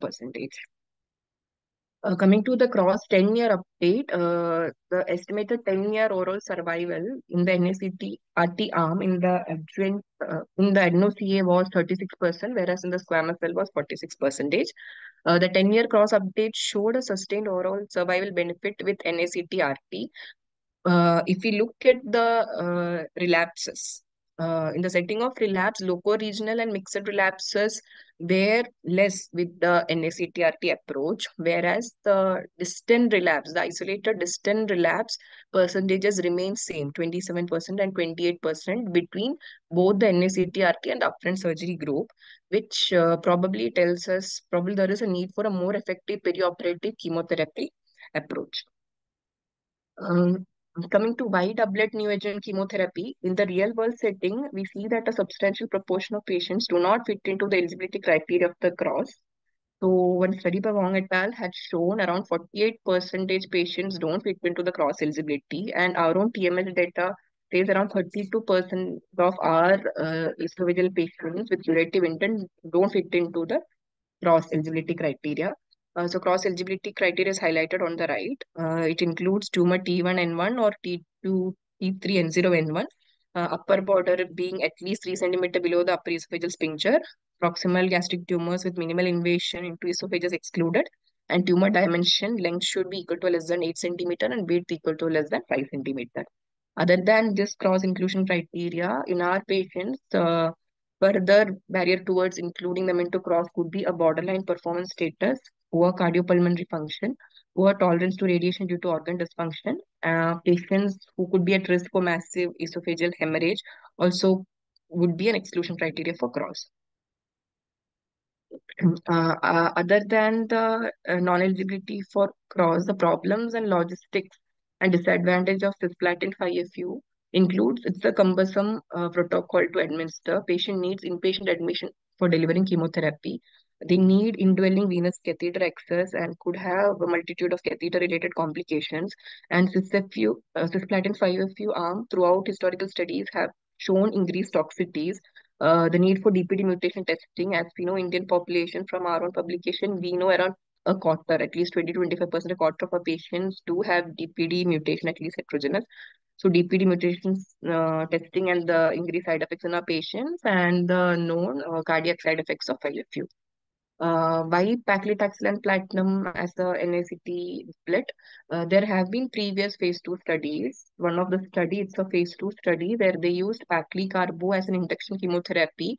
Coming to the CROSS 10-year update, the estimated 10-year overall survival in the NACTRT arm in the adjuvant in the adeno-CA was 36%, whereas in the squamous cell was 46%. The 10-year CROSS update showed a sustained overall survival benefit with NACTRT. If we look at the relapses, in the setting of relapse, loco-regional and mixed relapses were less with the NACTRT approach, whereas the distant relapse, the isolated distant relapse percentages remain same, 27% and 28% between both the NACTRT and upfront surgery group, which probably tells us probably there is a need for a more effective perioperative chemotherapy approach. Coming to why doublet neoadjuvant chemotherapy, in the real world setting, we see that a substantial proportion of patients do not fit into the eligibility criteria of the CROSS. So one study by Wong et al. Had shown around 48% patients don't fit into the CROSS eligibility, and our own TMS data says around 32% of our esophageal patients with curative intent don't fit into the CROSS eligibility criteria. So CROSS eligibility criteria is highlighted on the right. It includes tumor T1N1 or T2, T3N0N1, upper border being at least 3 cm below the upper esophageal sphincter, proximal gastric tumors with minimal invasion into esophagus excluded, and tumor dimension length should be equal to less than 8 cm and width equal to less than 5 cm. Other than this CROSS inclusion criteria, in our patients, Further barrier towards including them into cross could be a borderline performance status, poor cardiopulmonary function, poor tolerance to radiation due to organ dysfunction. Patients who could be at risk for massive esophageal hemorrhage also would be an exclusion criteria for cross. Other than the non-eligibility for cross, the problems and logistics and disadvantage of cisplatin 5FU includes it's a cumbersome protocol to administer. Patient needs inpatient admission for delivering chemotherapy. They need indwelling venous catheter access and could have a multitude of catheter-related complications. And cisplatin 5FU arm throughout historical studies have shown increased toxicities. The need for DPD mutation testing, as we know, Indian population from our own publication, we know around a quarter, at least 20 to 25%, a quarter of our patients do have DPD mutation, at least heterogeneous. So DPD mutations testing and the increased side effects in our patients and the known cardiac side effects of IFU. Why paclitaxel platinum as the NACT split? There have been previous phase 2 studies. One of the study, it's a phase 2 study where they used Pacli carbo as an induction chemotherapy,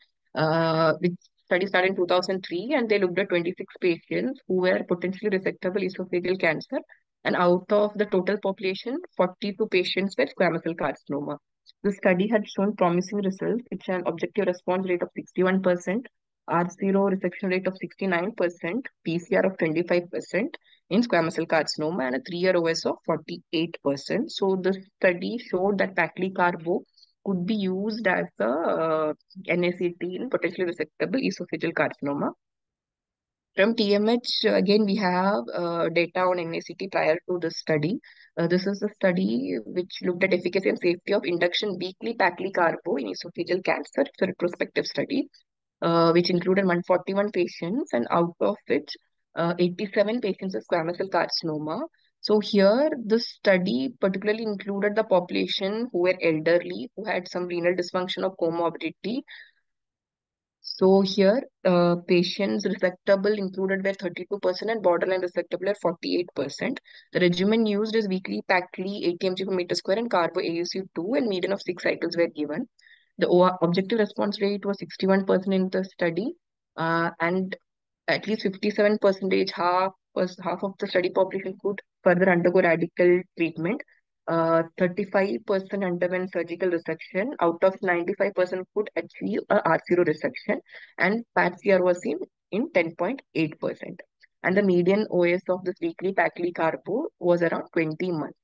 which study started in 2003, and they looked at 26 patients who were potentially resectable esophageal cancer. And out of the total population, 42 patients were squamous cell carcinoma. The study had shown promising results, which an objective response rate of 61%, R0 resection rate of 69%, PCR of 25% in squamous cell carcinoma, and a 3-year OS of 48%. So the study showed that Pacli carbo could be used as a NACT in potentially resectable esophageal carcinoma. From TMH, again, we have data on NACT prior to this study. This is a study which looked at efficacy and safety of induction weekly Pacli carbo in esophageal cancer. It's a retrospective study, which included 141 patients, and out of which 87 patients with squamous cell carcinoma. So here, the study particularly included the population who were elderly, who had some renal dysfunction or comorbidity. So here, patients resectable included were 32% and borderline resectable were 48%. The regimen used is weekly Pacli 80 mg per meter square and carbo AUC2, and median of 6 cycles were given. The objective response rate was 61% in the study, and at least 57%, half of the study population could further undergo radical treatment. 35% underwent surgical resection. Out of 95% could achieve a R0 resection, and PAT-CR was seen in 10.8%. And the median OS of this weekly Pacli carbo was around 20 months.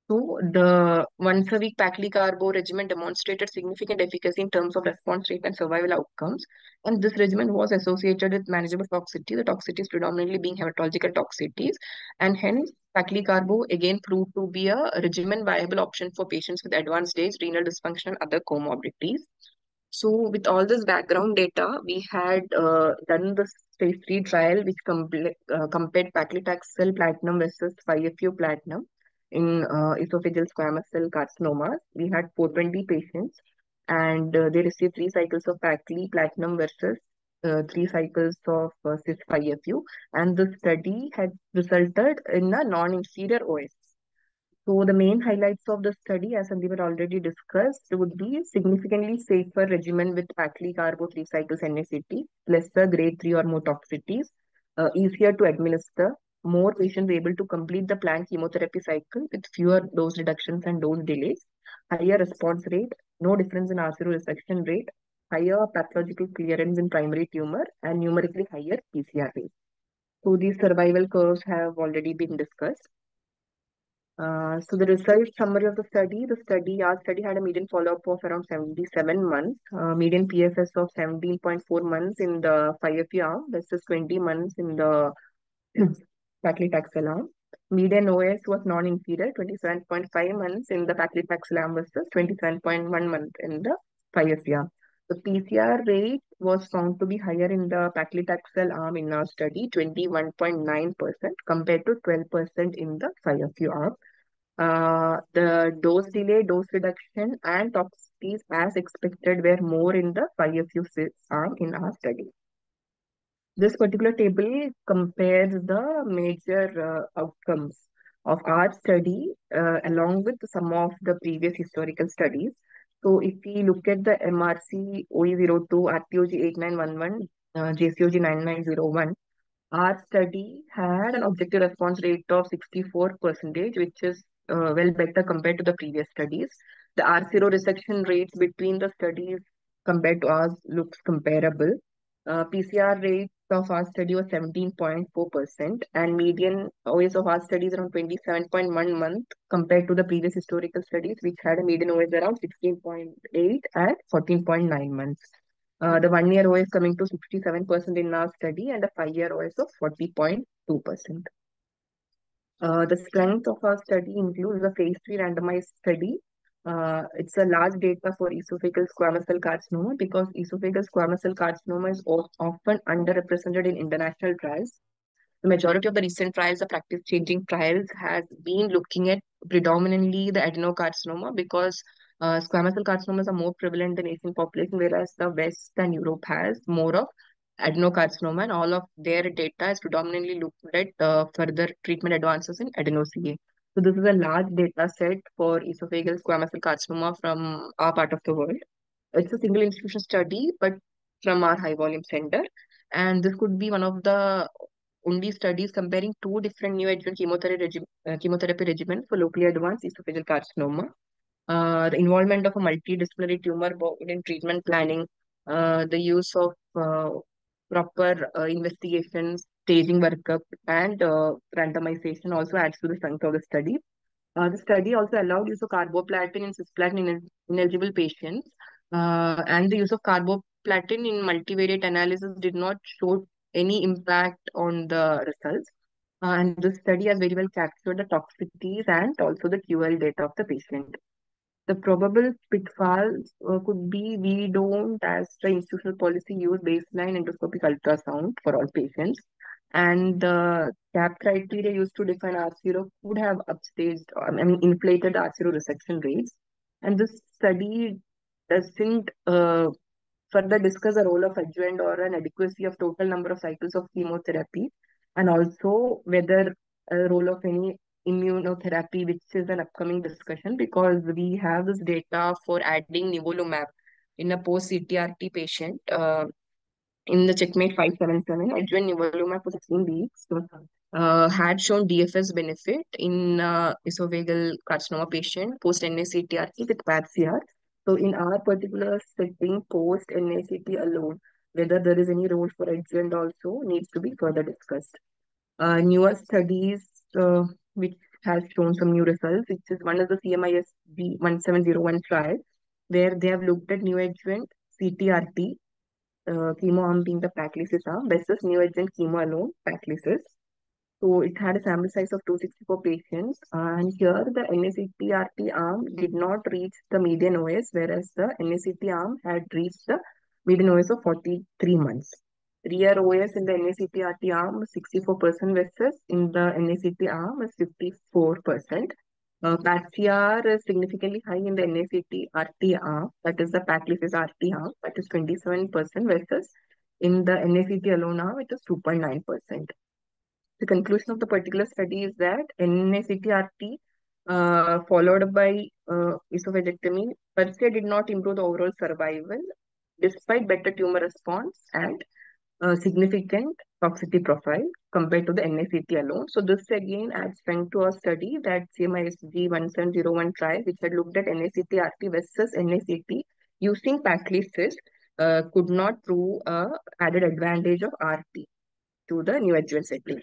So the once a week Pacli carbo regimen demonstrated significant efficacy in terms of response rate and survival outcomes. And this regimen was associated with manageable toxicity, the toxicities predominantly being hematological toxicities. And hence, Pacli carbo again proved to be a regimen viable option for patients with advanced stage renal dysfunction and other comorbidities. So with all this background data, we had done this phase 3 trial which compared paclitaxel platinum versus 5FU platinum in esophageal squamous cell carcinomas. We had 420 patients, and they received 3 cycles of Pacli platinum versus 3 cycles of cis-5FU, and the study had resulted in a non-inferior OS. So the main highlights of the study, as Sandeep already discussed, would be significantly safer regimen with Pacli carbo 3 cycles NACT, lesser grade 3 or more toxicities, easier to administer, more patients able to complete the planned chemotherapy cycle with fewer dose reductions and dose delays, higher response rate, no difference in R0 resection rate, higher pathological clearance in primary tumor, and numerically higher PCR rate. So these survival curves have already been discussed. So the result summary of the study, our study had a median follow-up of around 77 months, median PFS of 17.4 months in the 5FU arm versus 20 months in the paclitaxel arm. Median OS was non-inferior, 27.5 months in the paclitaxel arm versus 27.1 months in the 5FU arm. The PCR rate was found to be higher in the paclitaxel arm in our study, 21.9% compared to 12% in the 5FU arm. The dose delay, dose reduction, and toxicities as expected were more in the 5FU arm in our study. This particular table compares the major outcomes of our study along with some of the previous historical studies. So if we look at the MRC OE02, RTOG 8911, JCOG 9901, our study had an objective response rate of 64%, which is well better compared to the previous studies. The R0 resection rates between the studies compared to ours looks comparable. PCR rate of our study was 17.4%, and median OS of our study is around 27.1 month compared to the previous historical studies, which had a median OS around 16.8 and 14.9 months. The 1 year OS coming to 67% in our study and a 5 year OS of 40.2%. The strength of our study includes a phase 3 randomized study. It's a large data for esophageal squamous cell carcinoma because esophageal squamous cell carcinoma is often underrepresented in international trials. The majority of the recent trials, the practice-changing trials, has been looking at predominantly the adenocarcinoma because squamous cell carcinomas are more prevalent in Asian population, whereas the West and Europe has more of adenocarcinoma, and all of their data is predominantly looked at further treatment advances in adeno-CA. So this is a large data set for esophageal squamous cell carcinoma from our part of the world. It's a single institution study, but from our high volume center. And this could be one of the only studies comparing two different neoadjuvant chemotherapy regimens for locally advanced esophageal carcinoma. The involvement of a multidisciplinary tumor board in treatment planning, the use of proper investigations, staging workup, and randomization also adds to the strength of the study. The study also allowed use of carboplatin in cisplatin ineligible patients, and the use of carboplatin in multivariate analysis did not show any impact on the results. And this study has very well captured the toxicities and also the QL data of the patient. The probable pitfalls could be we don't, as the institutional policy, use baseline endoscopic ultrasound for all patients. And the CAP criteria used to define R0 would have upstaged, inflated R0 resection rates. And this study doesn't further discuss the role of adjuvant or an adequacy of total number of cycles of chemotherapy, and also whether a role of any immunotherapy, which is an upcoming discussion because we have this data for adding nivolumab in a post-CTRT patient in the Checkmate 577. Adjuvant nivolumab for 16 weeks had shown DFS benefit in esophageal carcinoma patient post-NACTRT with PACR. So in our particular setting, post-NACT alone, whether there is any role for adjuvant also needs to be further discussed. Newer studies which has shown some new results, which is one of the CMISD 1701 trial, where they have looked at neoadjuvant CTRT, chemo arm being the Pacli arm versus neoadjuvant chemo alone, Pacli. So it had a sample size of 264 patients, and here the NACTRT arm did not reach the median OS, whereas the NACT arm had reached the median OS of 43 months. 3-year OS in the NACTRT arm was 64% versus in the NACT arm is 54%. PACR is significantly high in the NACTRT arm, that is the Paclitaxel RT arm, that is 27% versus in the NACT alone arm, it is 2.9%. The conclusion of the particular study is that NACTRT followed by esophagectomy per se did not improve the overall survival despite better tumor response and significant toxicity profile compared to the NACT alone. So this again adds strength to our study that CMISG 1701 trial, which had looked at NACTRT versus NACT using Paclitaxel, could not prove added advantage of RT to the neoadjuvant setting.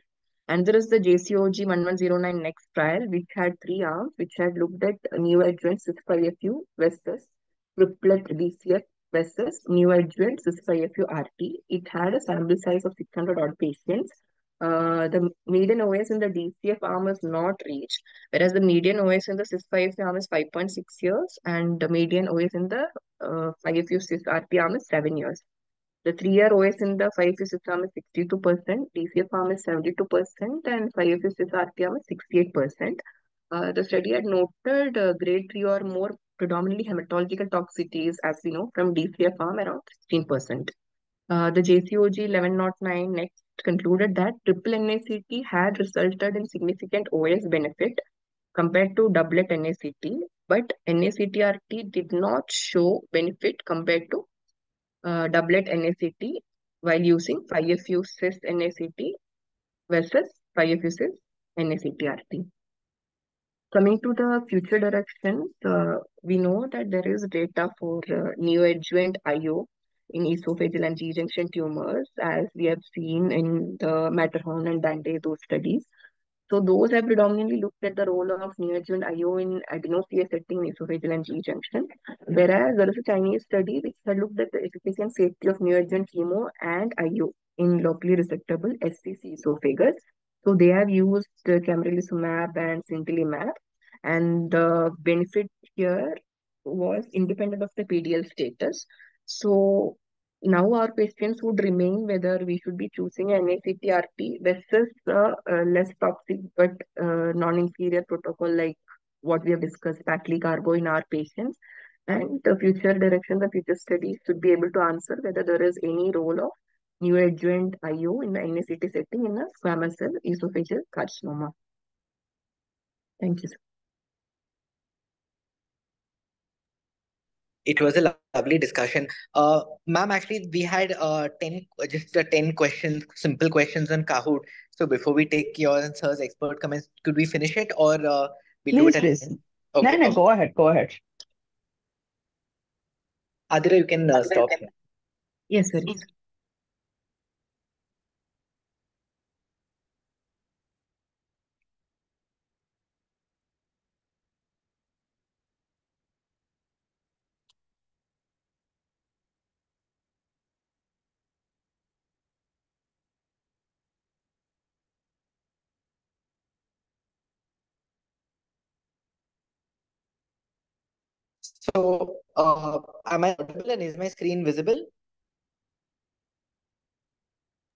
And there is the JCOG 1109 next trial, which had 3 arms, which had looked at neoadjuvant cis-5FU versus triplet DCF versus neoadjuvant cis-5FU RT. It had a sample size of 600 odd patients. The median OS in the DCF arm is not reached, whereas the median OS in the cis-5FU arm is 5.6 years, and the median OS in the 5FU cis-RT arm is 7 years. The 3-year OS in the 5FU cis arm is 62%, DCF arm is 72%, and 5FU cis RT arm is 68%. The study had noted grade 3 or more predominantly hematological toxicities, as we know, from DCF arm around 16%. The JCOG 1109 next concluded that triple NACT had resulted in significant OS benefit compared to doublet NACT but NACTRT did not show benefit compared to doublet NACT while using 5FU cis NACT versus 5FU cis NACTRT. Coming to the future directions, we know that there is data for neoadjuvant IO in esophageal and G-junction tumors, as we have seen in the Matterhorn and Dante, those studies. So those have predominantly looked at the role of neoadjuvant IO in adeno-CA setting in esophageal and G-junction, whereas there is a Chinese study which had looked at the efficacy and safety of neoadjuvant chemo and IO in locally resectable SCC esophagus. So they have used camrelizumab and sintilimab, and the benefit here was independent of the PDL status. So now our questions would remain whether we should be choosing an NACTRT versus less toxic but non-inferior protocol like what we have discussed, Pacli carbo in our patients. And the future direction, the future studies should be able to answer whether there is any role of neoadjuvant IO in the NACT setting in a squamous cell esophageal carcinoma. Thank you, sir. It was a lovely discussion. Ma'am, actually, we had 10 questions, simple questions on Kahoot. So before we take yours and sir's expert comments, could we finish it or we'll do it at the end? Okay. No, go ahead. Adira, you can stop here. Yes, sir. So, am I audible and is my screen visible?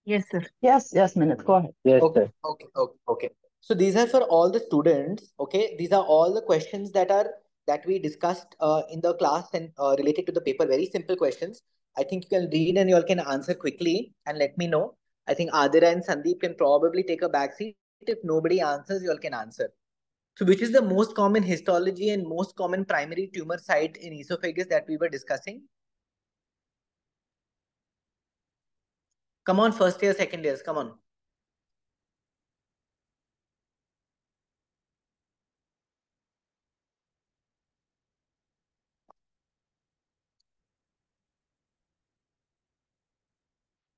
Yes, sir. Yes, Minit, go ahead. Yes, Okay, sir. okay. So these are for all the students. Okay, these are all the questions that we discussed in the class and related to the paper. Very simple questions. I think you can read and you all can answer quickly and let me know. I think Adira and Sandeep can probably take a back seat. If nobody answers, you all can answer. So which is the most common histology and most common primary tumor site in esophagus that we were discussing? Come on, first year, second years, come on.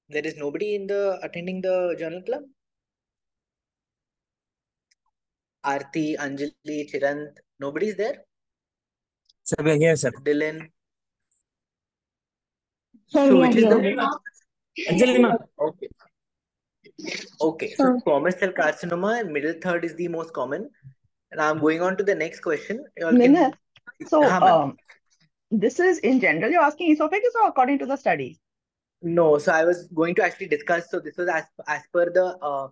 There is nobody in the attending the journal club? Aarti, Anjali, Chirant, nobody's there? Sir, we are here, sir. Dylan. Sir, So we are which is the here. Anjali, ma'am. okay. Okay, so squamous cell carcinoma and middle third is the most common. And I'm going on to the next question. You all can... Minit, so ma'am. this is in general, you're asking esophagus or according to the study? No, so I was going to actually discuss. So this was as per the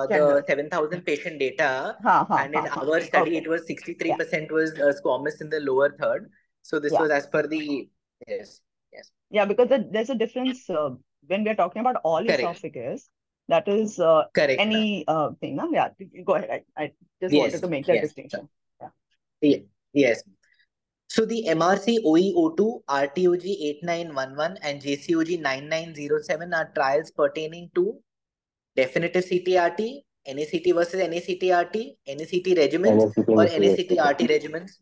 General. 7,000 patient data, and in our study Okay. it was 63% was squamous in the lower third. So this was as per the yes. Yeah, because there's a difference when we are talking about all Correct. esophagus. That is Correct. any thing. No? Yeah, go ahead. I just wanted to make that distinction. Yes. So the MRC OE02, RTOG 8911 and JCOG 9907 are trials pertaining to definitive CTRT, NACT versus NACTRT, NACT regimens, or NACTRT regimens.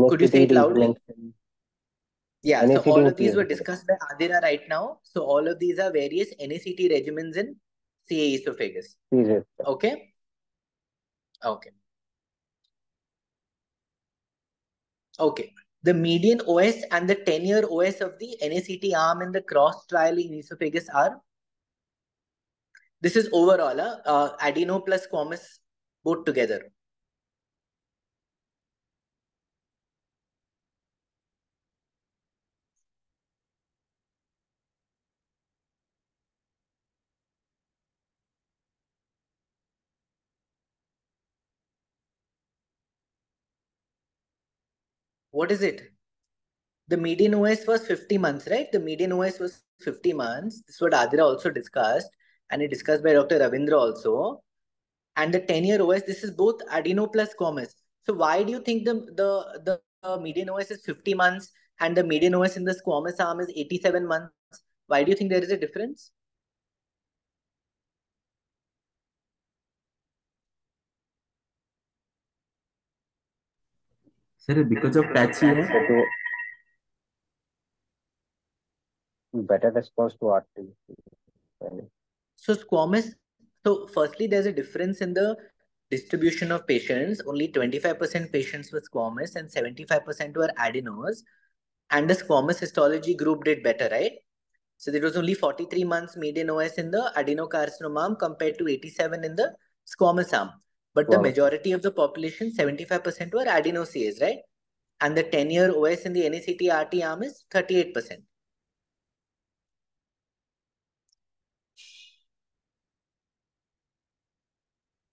Could you say it loudly? Yeah, so all of these were discussed by Adira right now. So all of these are various NACT regimens in CA esophagus. Okay? Okay. Okay. The median OS and the 10-year OS of the NACT arm in the cross trial in esophagus are. This is overall, adeno plus squamous both together. What is it? The median OS was 50 months, right? The median OS was 50 months. This is what Adira also discussed, and it discussed by Dr. Ravindra also. and the 10-year OS, this is both adeno plus squamous. So why do you think the median OS is 50 months and the median OS in the squamous arm is 87 months? Why do you think there is a difference? Sir, because of patchy hair? Better response to RT. So squamous, so firstly, there's a difference in the distribution of patients. Only 25% patients were squamous and 75% were adenos. And the squamous histology group did better, right? So there was only 43 months median OS in the adenocarcinoma arm compared to 87 in the squamous arm. But the majority of the population, 75% were adeno-CAs, right? And the 10-year OS in the NACT-RT arm is 38%.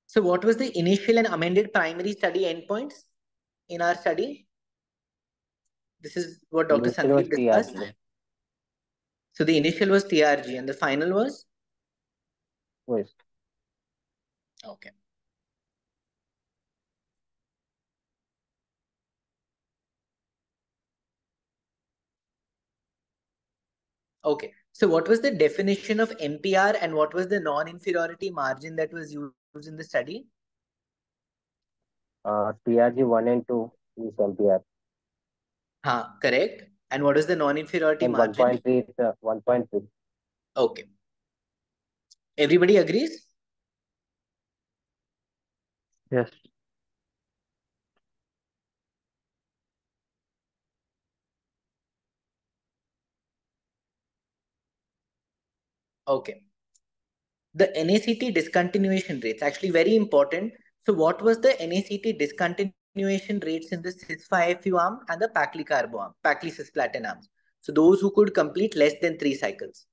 So what was the initial and amended primary study endpoints in our study? This is what Dr. Sandeep discussed. So the initial was TRG and the final was? Yes. Okay. Okay. So what was the definition of MPR and what was the non-inferiority margin that was used in the study? TRG 1 and 2 is MPR. Correct. And what is the non-inferiority margin? 1.3 is 1.3. Okay. Everybody agrees? Yes. Okay. The NACT discontinuation rates, actually very important. So what was the NACT discontinuation rates in the cis-5FU arm and the Pacli carbo arm, Pacli cisplatin arms? So those who could complete less than 3 cycles.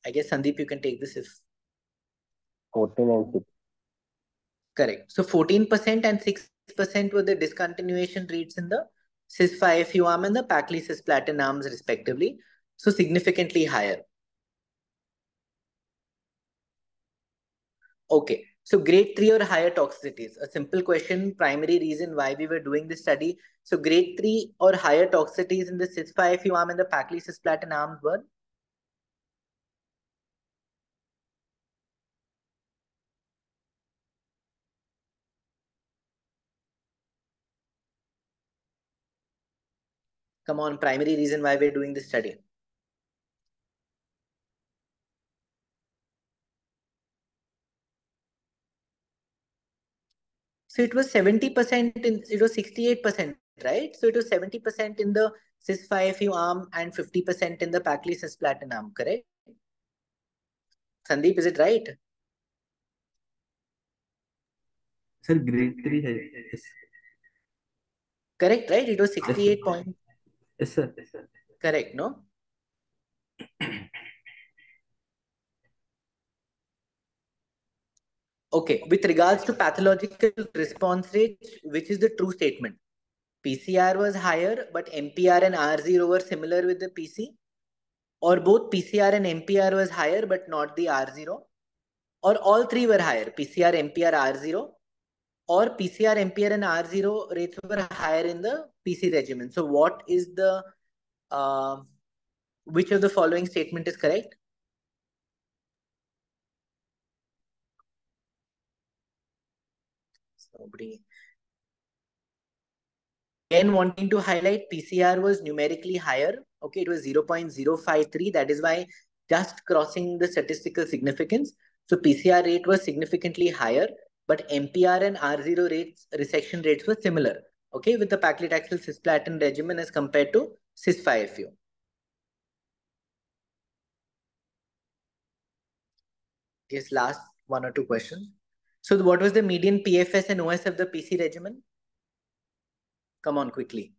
I guess Sandeep, you can take this if 14 and 6. correct. So 14% and 6% were the discontinuation rates in the cis-5FU arm and the Pacli cisplatin arms respectively. So significantly higher. Okay. So grade 3 or higher toxicities. A simple question, primary reason why we were doing this study. So grade 3 or higher toxicities in the cis-5FU arm and the Pacli cisplatin arms were? Come on, primary reason why we're doing this study. So it was 70% it was 68%, right? So it was 70% in the cis-5FU arm and 50% in the Pacli cisplatin arm, correct? Sandeep, is it right? Sir, grade 3 yes. Correct, right? It was 68 point. Yes, sir. Yes, sir. Correct, no? Okay, with regards to pathological response rate, which is the true statement? PCR was higher, but MPR and R0 were similar with the PC? Or both PCR and MPR was higher, but not the R0? Or all three were higher, PCR, MPR, R0? Or PCR, MPR, and R0 rates were higher in the PC regimen? So what is the, which of the following statement is correct? Nobody. Again, wanting to highlight PCR was numerically higher. Okay, it was 0.053. That is why just crossing the statistical significance. So PCR rate was significantly higher, but MPR and R0 rates, resection rates were similar. Okay, with the paclitaxel cisplatin regimen as compared to cis-5FU. Yes, last 1 or 2 questions. So what was the median PFS and OS of the PC regimen? Come on, quickly.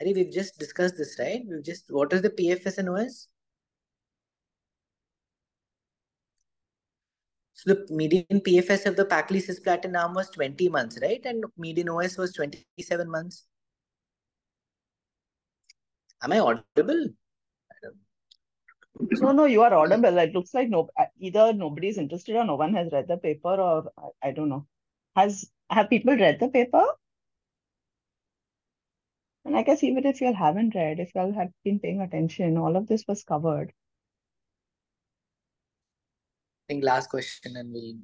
Harry, we've just discussed this, right? What is the PFS and OS? So the median PFS of the Pacli cisplatin arm was 20 months, right? And median OS was 27 months. Am I audible? No, you are audible. It looks like either nobody is interested or no one has read the paper, or I don't know. Have people read the paper? And I guess even if you haven't read, if you have been paying attention, all of this was covered. I think last question and we'll.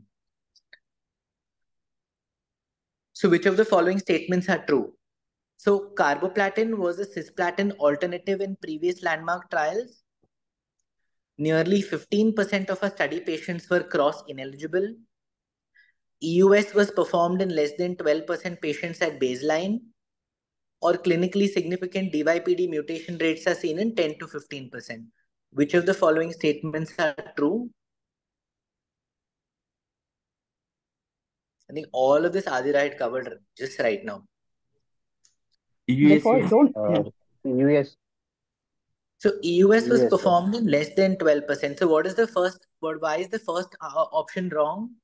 So which of the following statements are true? So carboplatin was a cisplatin alternative in previous landmark trials. Nearly 15% of our study patients were cross-ineligible. EUS was performed in less than 12% patients at baseline, or clinically significant DYPD mutation rates are seen in 10 to 15%. Which of the following statements are true? I think all of this Adira had covered just right now. EUS Before, is don't. US. So EUS was US, sir. performed in less than 12%. So why is the first option wrong?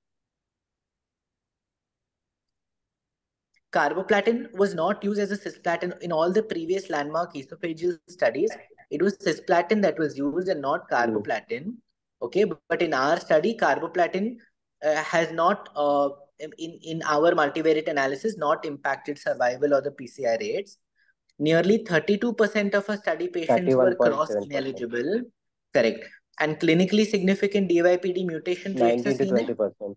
Carboplatin was not used as a cisplatin in all the previous landmark esophageal studies. It was cisplatin that was used and not carboplatin. Okay, but in our study, carboplatin has not, in our multivariate analysis, not impacted survival or the PCI rates. Nearly 32% of our study patients were 31.7%. cross-ineligible. Correct. And clinically significant DYPD mutation rates are 19 to seen in 20%.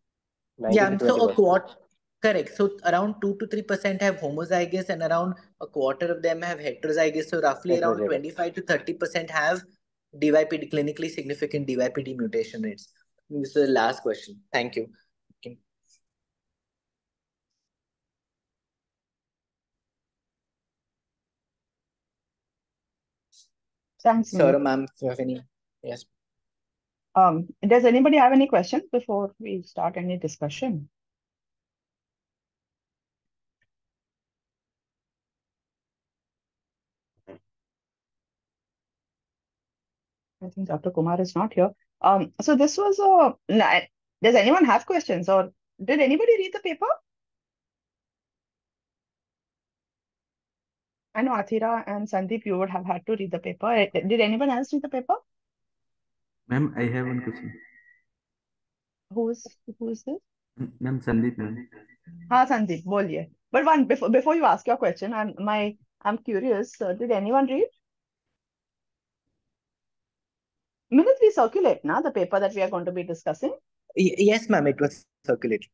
19 yeah, to so 20%. a quarter, correct. So around 2 to 3% have homozygous and around a quarter of them have heterozygous. So roughly around Heterozygous. 25 to 30% have DYPD, clinically significant DYPD mutation rates. This is the last question. Thank you. Okay. Thanks, Sorry, Vinod. ma'am, if you have any. Yes. Does anybody have any questions before we start any discussion? I think Dr. Kumar is not here. So this was does anyone have questions, or did anybody read the paper? I know Athira and Sandeep, you would have had to read the paper. Did anyone else read the paper? ma'am, I have one question. Who's this? Ma'am, Sandeep, ma'am. Sandeep, boliye. But before you ask your question, I'm curious. Did anyone read? Minute we circulate now the paper that we are going to be discussing. Yes, ma'am, it was circulated.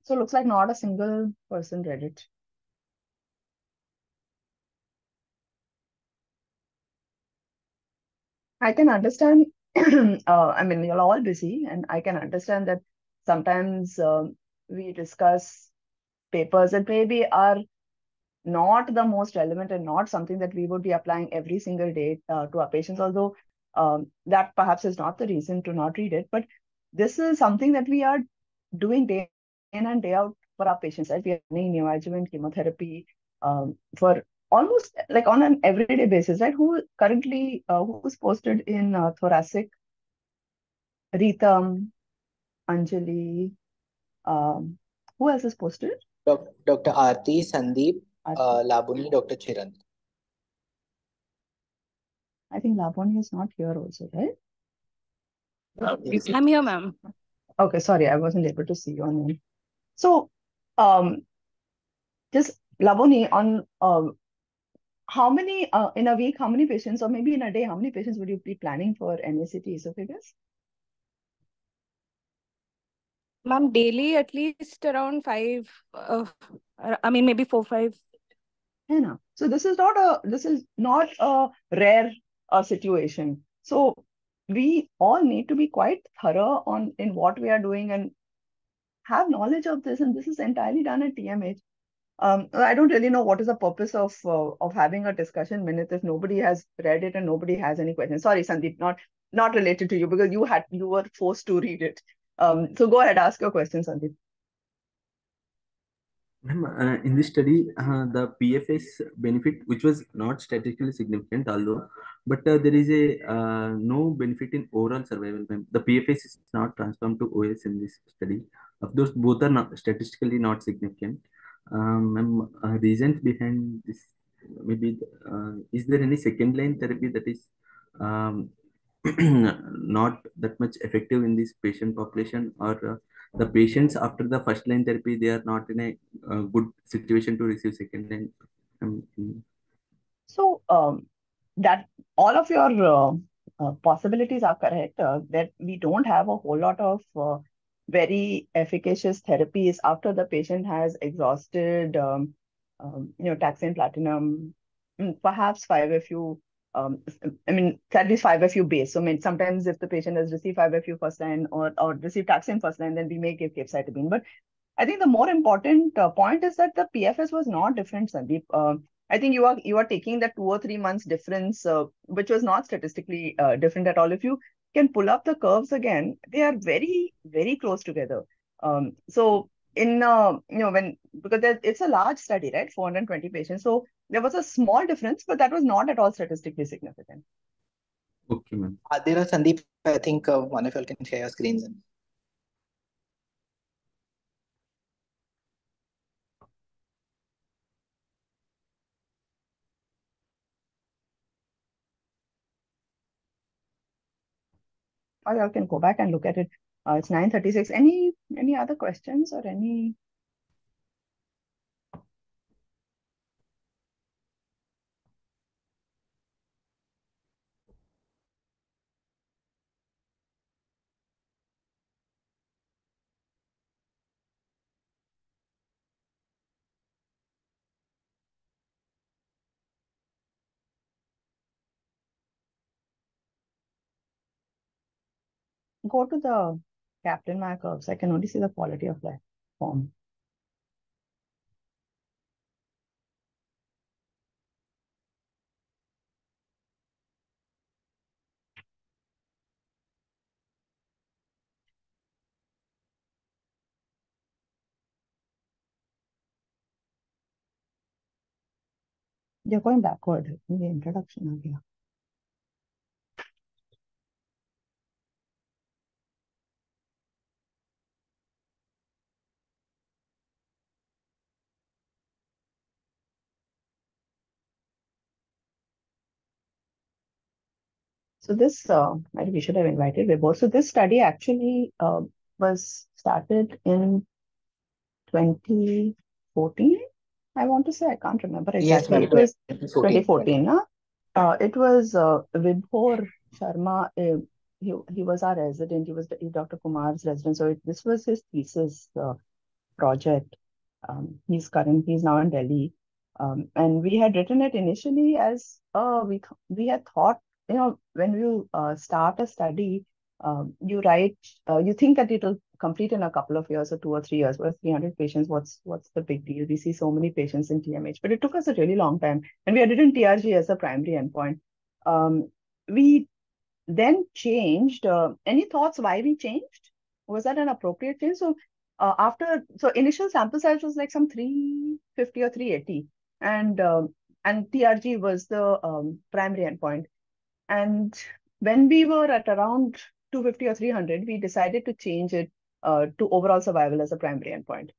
So it looks like not a single person read it. I can understand. I mean, you're all busy, and I can understand that sometimes we discuss papers that maybe are not the most relevant and not something that we would be applying every single day to our patients, although that perhaps is not the reason to not read it. But this is something that we are doing day in and day out for our patients, right? We are running neoadjuvant chemotherapy for almost like on an everyday basis, right? Who's posted in thoracic? Ritam, Anjali, who else is posted? Dr. Aarti, Sandeep, Labuni, Dr. Chirant. I think Laboni is not here also, right? Yes. I'm here, ma'am. Okay, sorry, I wasn't able to see your name. So, just Laboni, on how many in a week, how many patients, or maybe in a day, how many patients would you be planning for NACT esophagus? Ma'am, daily at least around 5, maybe 4, 5. Yeah, so this is not a rare situation. So we all need to be quite thorough in what we are doing and have knowledge of this. And this is entirely done at TMH. I don't really know what is the purpose of having a discussion minute if nobody has read it and nobody has any questions. Sorry, Sandeep, not related to you because you were forced to read it. So go ahead, ask your question, Sandeep. Ma'am, in this study, the PFS benefit, which was not statistically significant, although, but there is a no benefit in overall survival. Ma'am. The PFS is not transformed to OS in this study. Of those, both are not statistically not significant. Ma'am, reasons behind this, maybe, is there any second line therapy that is um, not that much effective in this patient population, or the patients after the first line therapy, they are not in a good situation to receive second line. So that all of your possibilities are correct. That we don't have a whole lot of very efficacious therapies after the patient has exhausted, taxane platinum, perhaps 5-FU. I mean, at least 5-FU base. So, I mean, sometimes if the patient has received 5-FU first line or received taxane first line, then we may give capecitabine. But I think the more important point is that the PFS was not different, Sandeep. I think you are taking that 2 or 3 months difference, which was not statistically different at all. If you can pull up the curves again, they are very, very close together. So in when, because it's a large study, right? 420 patients. So there was a small difference, but that was not at all statistically significant. Okay, ma'am. Adira, Sandeep, I think one of you all can share your screens. Or you all can go back and look at it. It's 9:36. Any other questions or any? Go to the Kaplan-Meier curves. I can only see the quality of that form. You're going backward in the introduction here. So this, maybe we should have invited Vibhor. So this study actually was started in 2014. I want to say, I can't remember Yes, exactly. ma'am. It was 2014. 2014. It was Vibhor Sharma. He was our resident. He was Dr. Kumar's resident. So this was his thesis project. He's now in Delhi. And we had written it initially as we had thought, when you start a study, you write, you think that it'll complete in a couple of years or 2 or 3 years. But 300 patients, what's the big deal? We see so many patients in TMH, but it took us a really long time. And we had written TRG as a primary endpoint. We then changed. Any thoughts why we changed? Was that an appropriate change? So initial sample size was like some 350 or 380, and TRG was the primary endpoint. And when we were at around 250 or 300, we decided to change it to overall survival as a primary endpoint.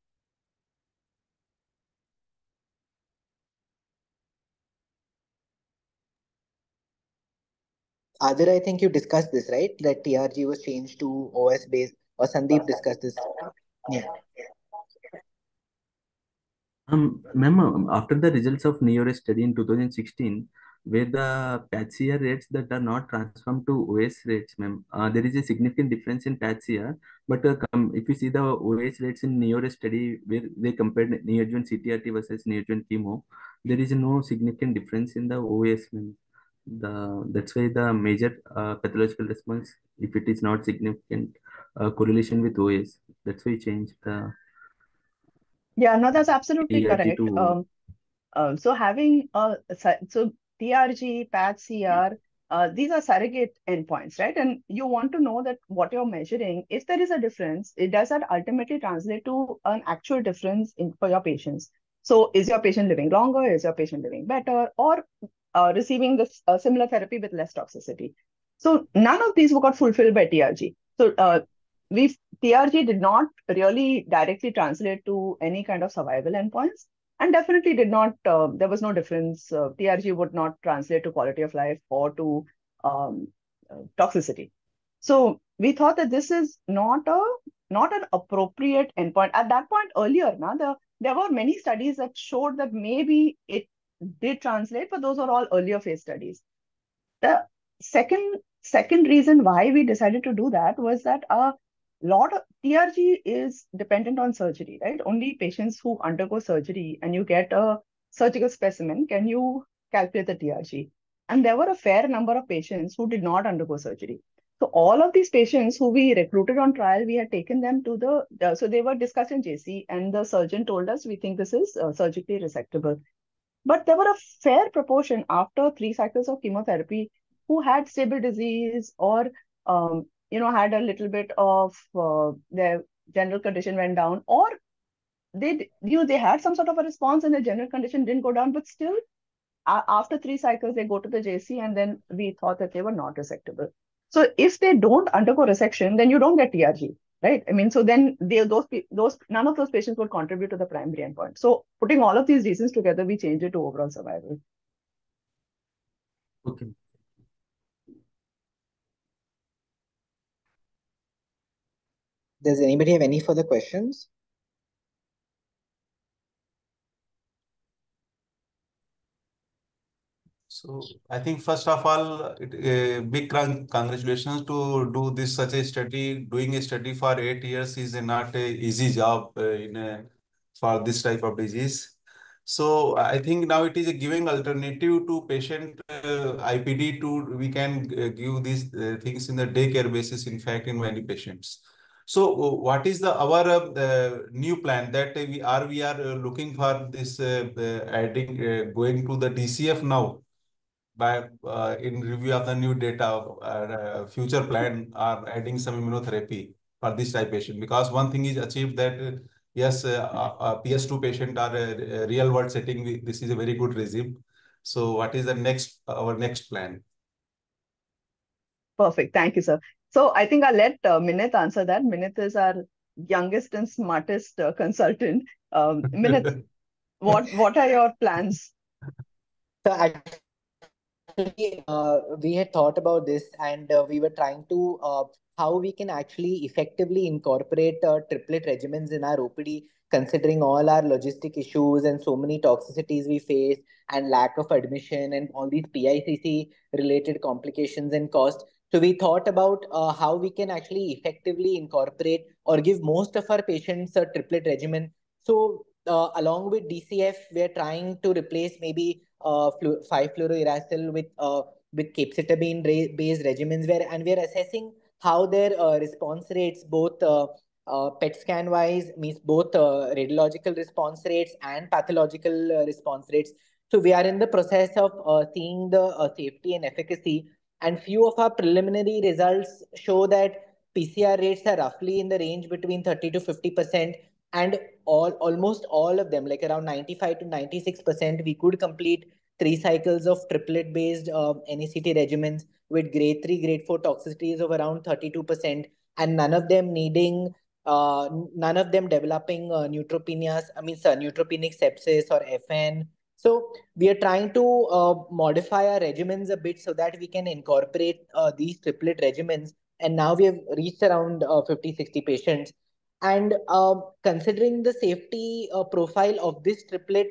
Adira, I think you discussed this, right? That TRG was changed to OS based, or Sandeep discussed this. Yeah. Ma'am, after the results of NEORES study in 2016, where the PATCR rates that are not transformed to OS rates, ma'am, there is a significant difference in PATCR. But if you see the OS rates in NEORES study, where they compared neoadjuvant CTRT versus neoadjuvant chemo, there is no significant difference in the OS, ma'am. That's why the major pathological response, if it is not significant correlation with OS, that's why we changed the Yeah, no, that's absolutely TRG correct. to So having so TRG, PAT-CR, these are surrogate endpoints, right? And you want to know that what you're measuring, if there is a difference, it does that ultimately translate to an actual difference for your patients. So is your patient living longer? Is your patient living better? Or receiving this similar therapy with less toxicity? So none of these were got fulfilled by TRG. So TRG did not really directly translate to any kind of survival endpoints, and definitely did not, there was no difference. TRG would not translate to quality of life or to um, toxicity. So we thought that this is not an appropriate endpoint. At that point earlier, there were many studies that showed that maybe it did translate, but those are all earlier phase studies. The second reason why we decided to do that was that a lot of TRG is dependent on surgery, right? Only patients who undergo surgery and you get a surgical specimen can you calculate the TRG. And there were a fair number of patients who did not undergo surgery. So all of these patients who we recruited on trial, we had taken them to so they were discussed in JC, and the surgeon told us, we think this is surgically resectable. But there were a fair proportion after 3 cycles of chemotherapy who had stable disease, or had a little bit of their general condition went down, or they had some sort of a response and the general condition didn't go down, but still after 3 cycles they go to the JC, and then we thought that they were not resectable. So if they don't undergo resection, then you don't get TRG, right? I mean, so then those none of those patients would contribute to the primary endpoint. So putting all of these reasons together, we changed it to overall survival. Okay. Does anybody have any further questions? So I think first of all, big congratulations to do this such a study. Doing a study for 8 years is not a easy job for this type of disease. So I think now it is a giving alternative to patient IPD to we can give these things in the daycare basis. In fact, in many patients. So what is our new plan that we are looking for this adding going to the DCF now? By in review of the new data, future plan are adding some immunotherapy for this type patient, because one thing is achieved that yes, PS2 patient are a real world setting. This is a very good regime. So what is the next our next plan? Perfect. Thank you, sir. So I think I'll let Minit answer that. Minit is our youngest and smartest consultant. Minit, what are your plans? So actually, we had thought about this, and we were trying to how we can actually effectively incorporate triplet regimens in our OPD, considering all our logistic issues and so many toxicities we face, and lack of admission, and all these PICC related complications and cost. So we thought about how we can actually effectively incorporate or give most of our patients a triplet regimen. So along with DCF, we're trying to replace maybe 5-fluorouracil with capecitabine based regimens, and we're assessing how their response rates, both PET scan wise, means both radiological response rates and pathological response rates. So we are in the process of seeing the safety and efficacy, and few of our preliminary results show that PCR rates are roughly in the range between 30 to 50%, and almost all of them, like around 95 to 96%, we could complete 3 cycles of triplet based NACT regimens with grade 3, grade 4 toxicities of around 32%, and none of them developing neutropenias, neutropenic sepsis or FN. So we are trying to modify our regimens a bit so that we can incorporate these triplet regimens. And now we have reached around 50-60 patients. And considering the safety profile of this triplet,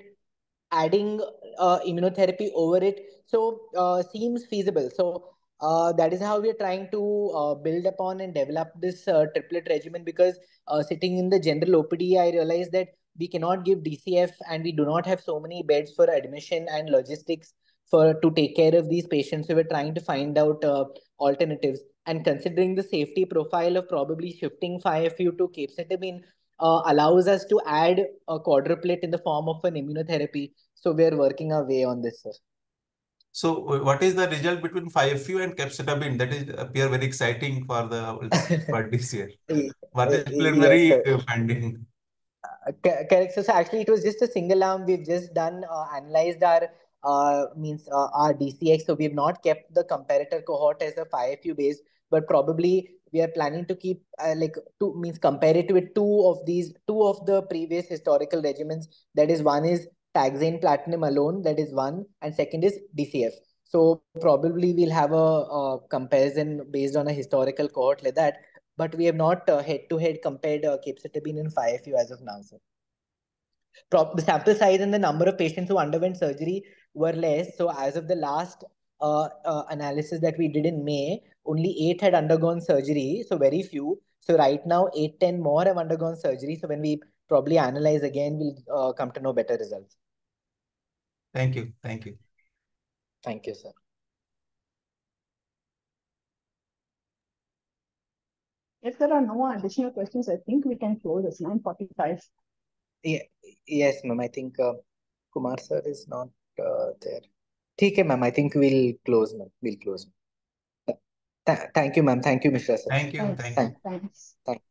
adding immunotherapy over it, so seems feasible. So that is how we are trying to build upon and develop this triplet regimen, because sitting in the general OPD, I realized that we cannot give DCF, and we do not have so many beds for admission and logistics for to take care of these patients. So we're trying to find out alternatives, and considering the safety profile of probably shifting 5FU to capecitabine allows us to add a quadruplet in the form of an immunotherapy. So we are working our way on this, sir. So what is the result between 5FU and capecitabine? That is appear very exciting for this year. What is Yes, preliminary sir. finding? Correct. So actually, it was just a single arm. We've just done analyzed our our DCX. So we've not kept the comparator cohort as a 5FU based, but probably we are planning to keep compare it with two of the previous historical regimens. That is, one is taxane platinum alone. That is one, and second is DCF. So probably we'll have a comparison based on a historical cohort like that, but we have not head-to-head compared capecitabine and 5FU as of now, sir. The sample size and the number of patients who underwent surgery were less. So as of the last analysis that we did in May, only 8 had undergone surgery, so very few. So right now, 8, 10 more have undergone surgery. So when we probably analyze again, we'll come to know better results. Thank you. Thank you. Thank you, sir. If there are no additional questions, I think we can close. It's 9:45. Yeah, yes, ma'am. I think Kumar sir is not there. Okay, ma'am. I think we'll close, ma'am. We'll close. Thank you, ma'am. Thank you, Mr. Sir. Thank you. Thanks. Thank you. Thanks. Thank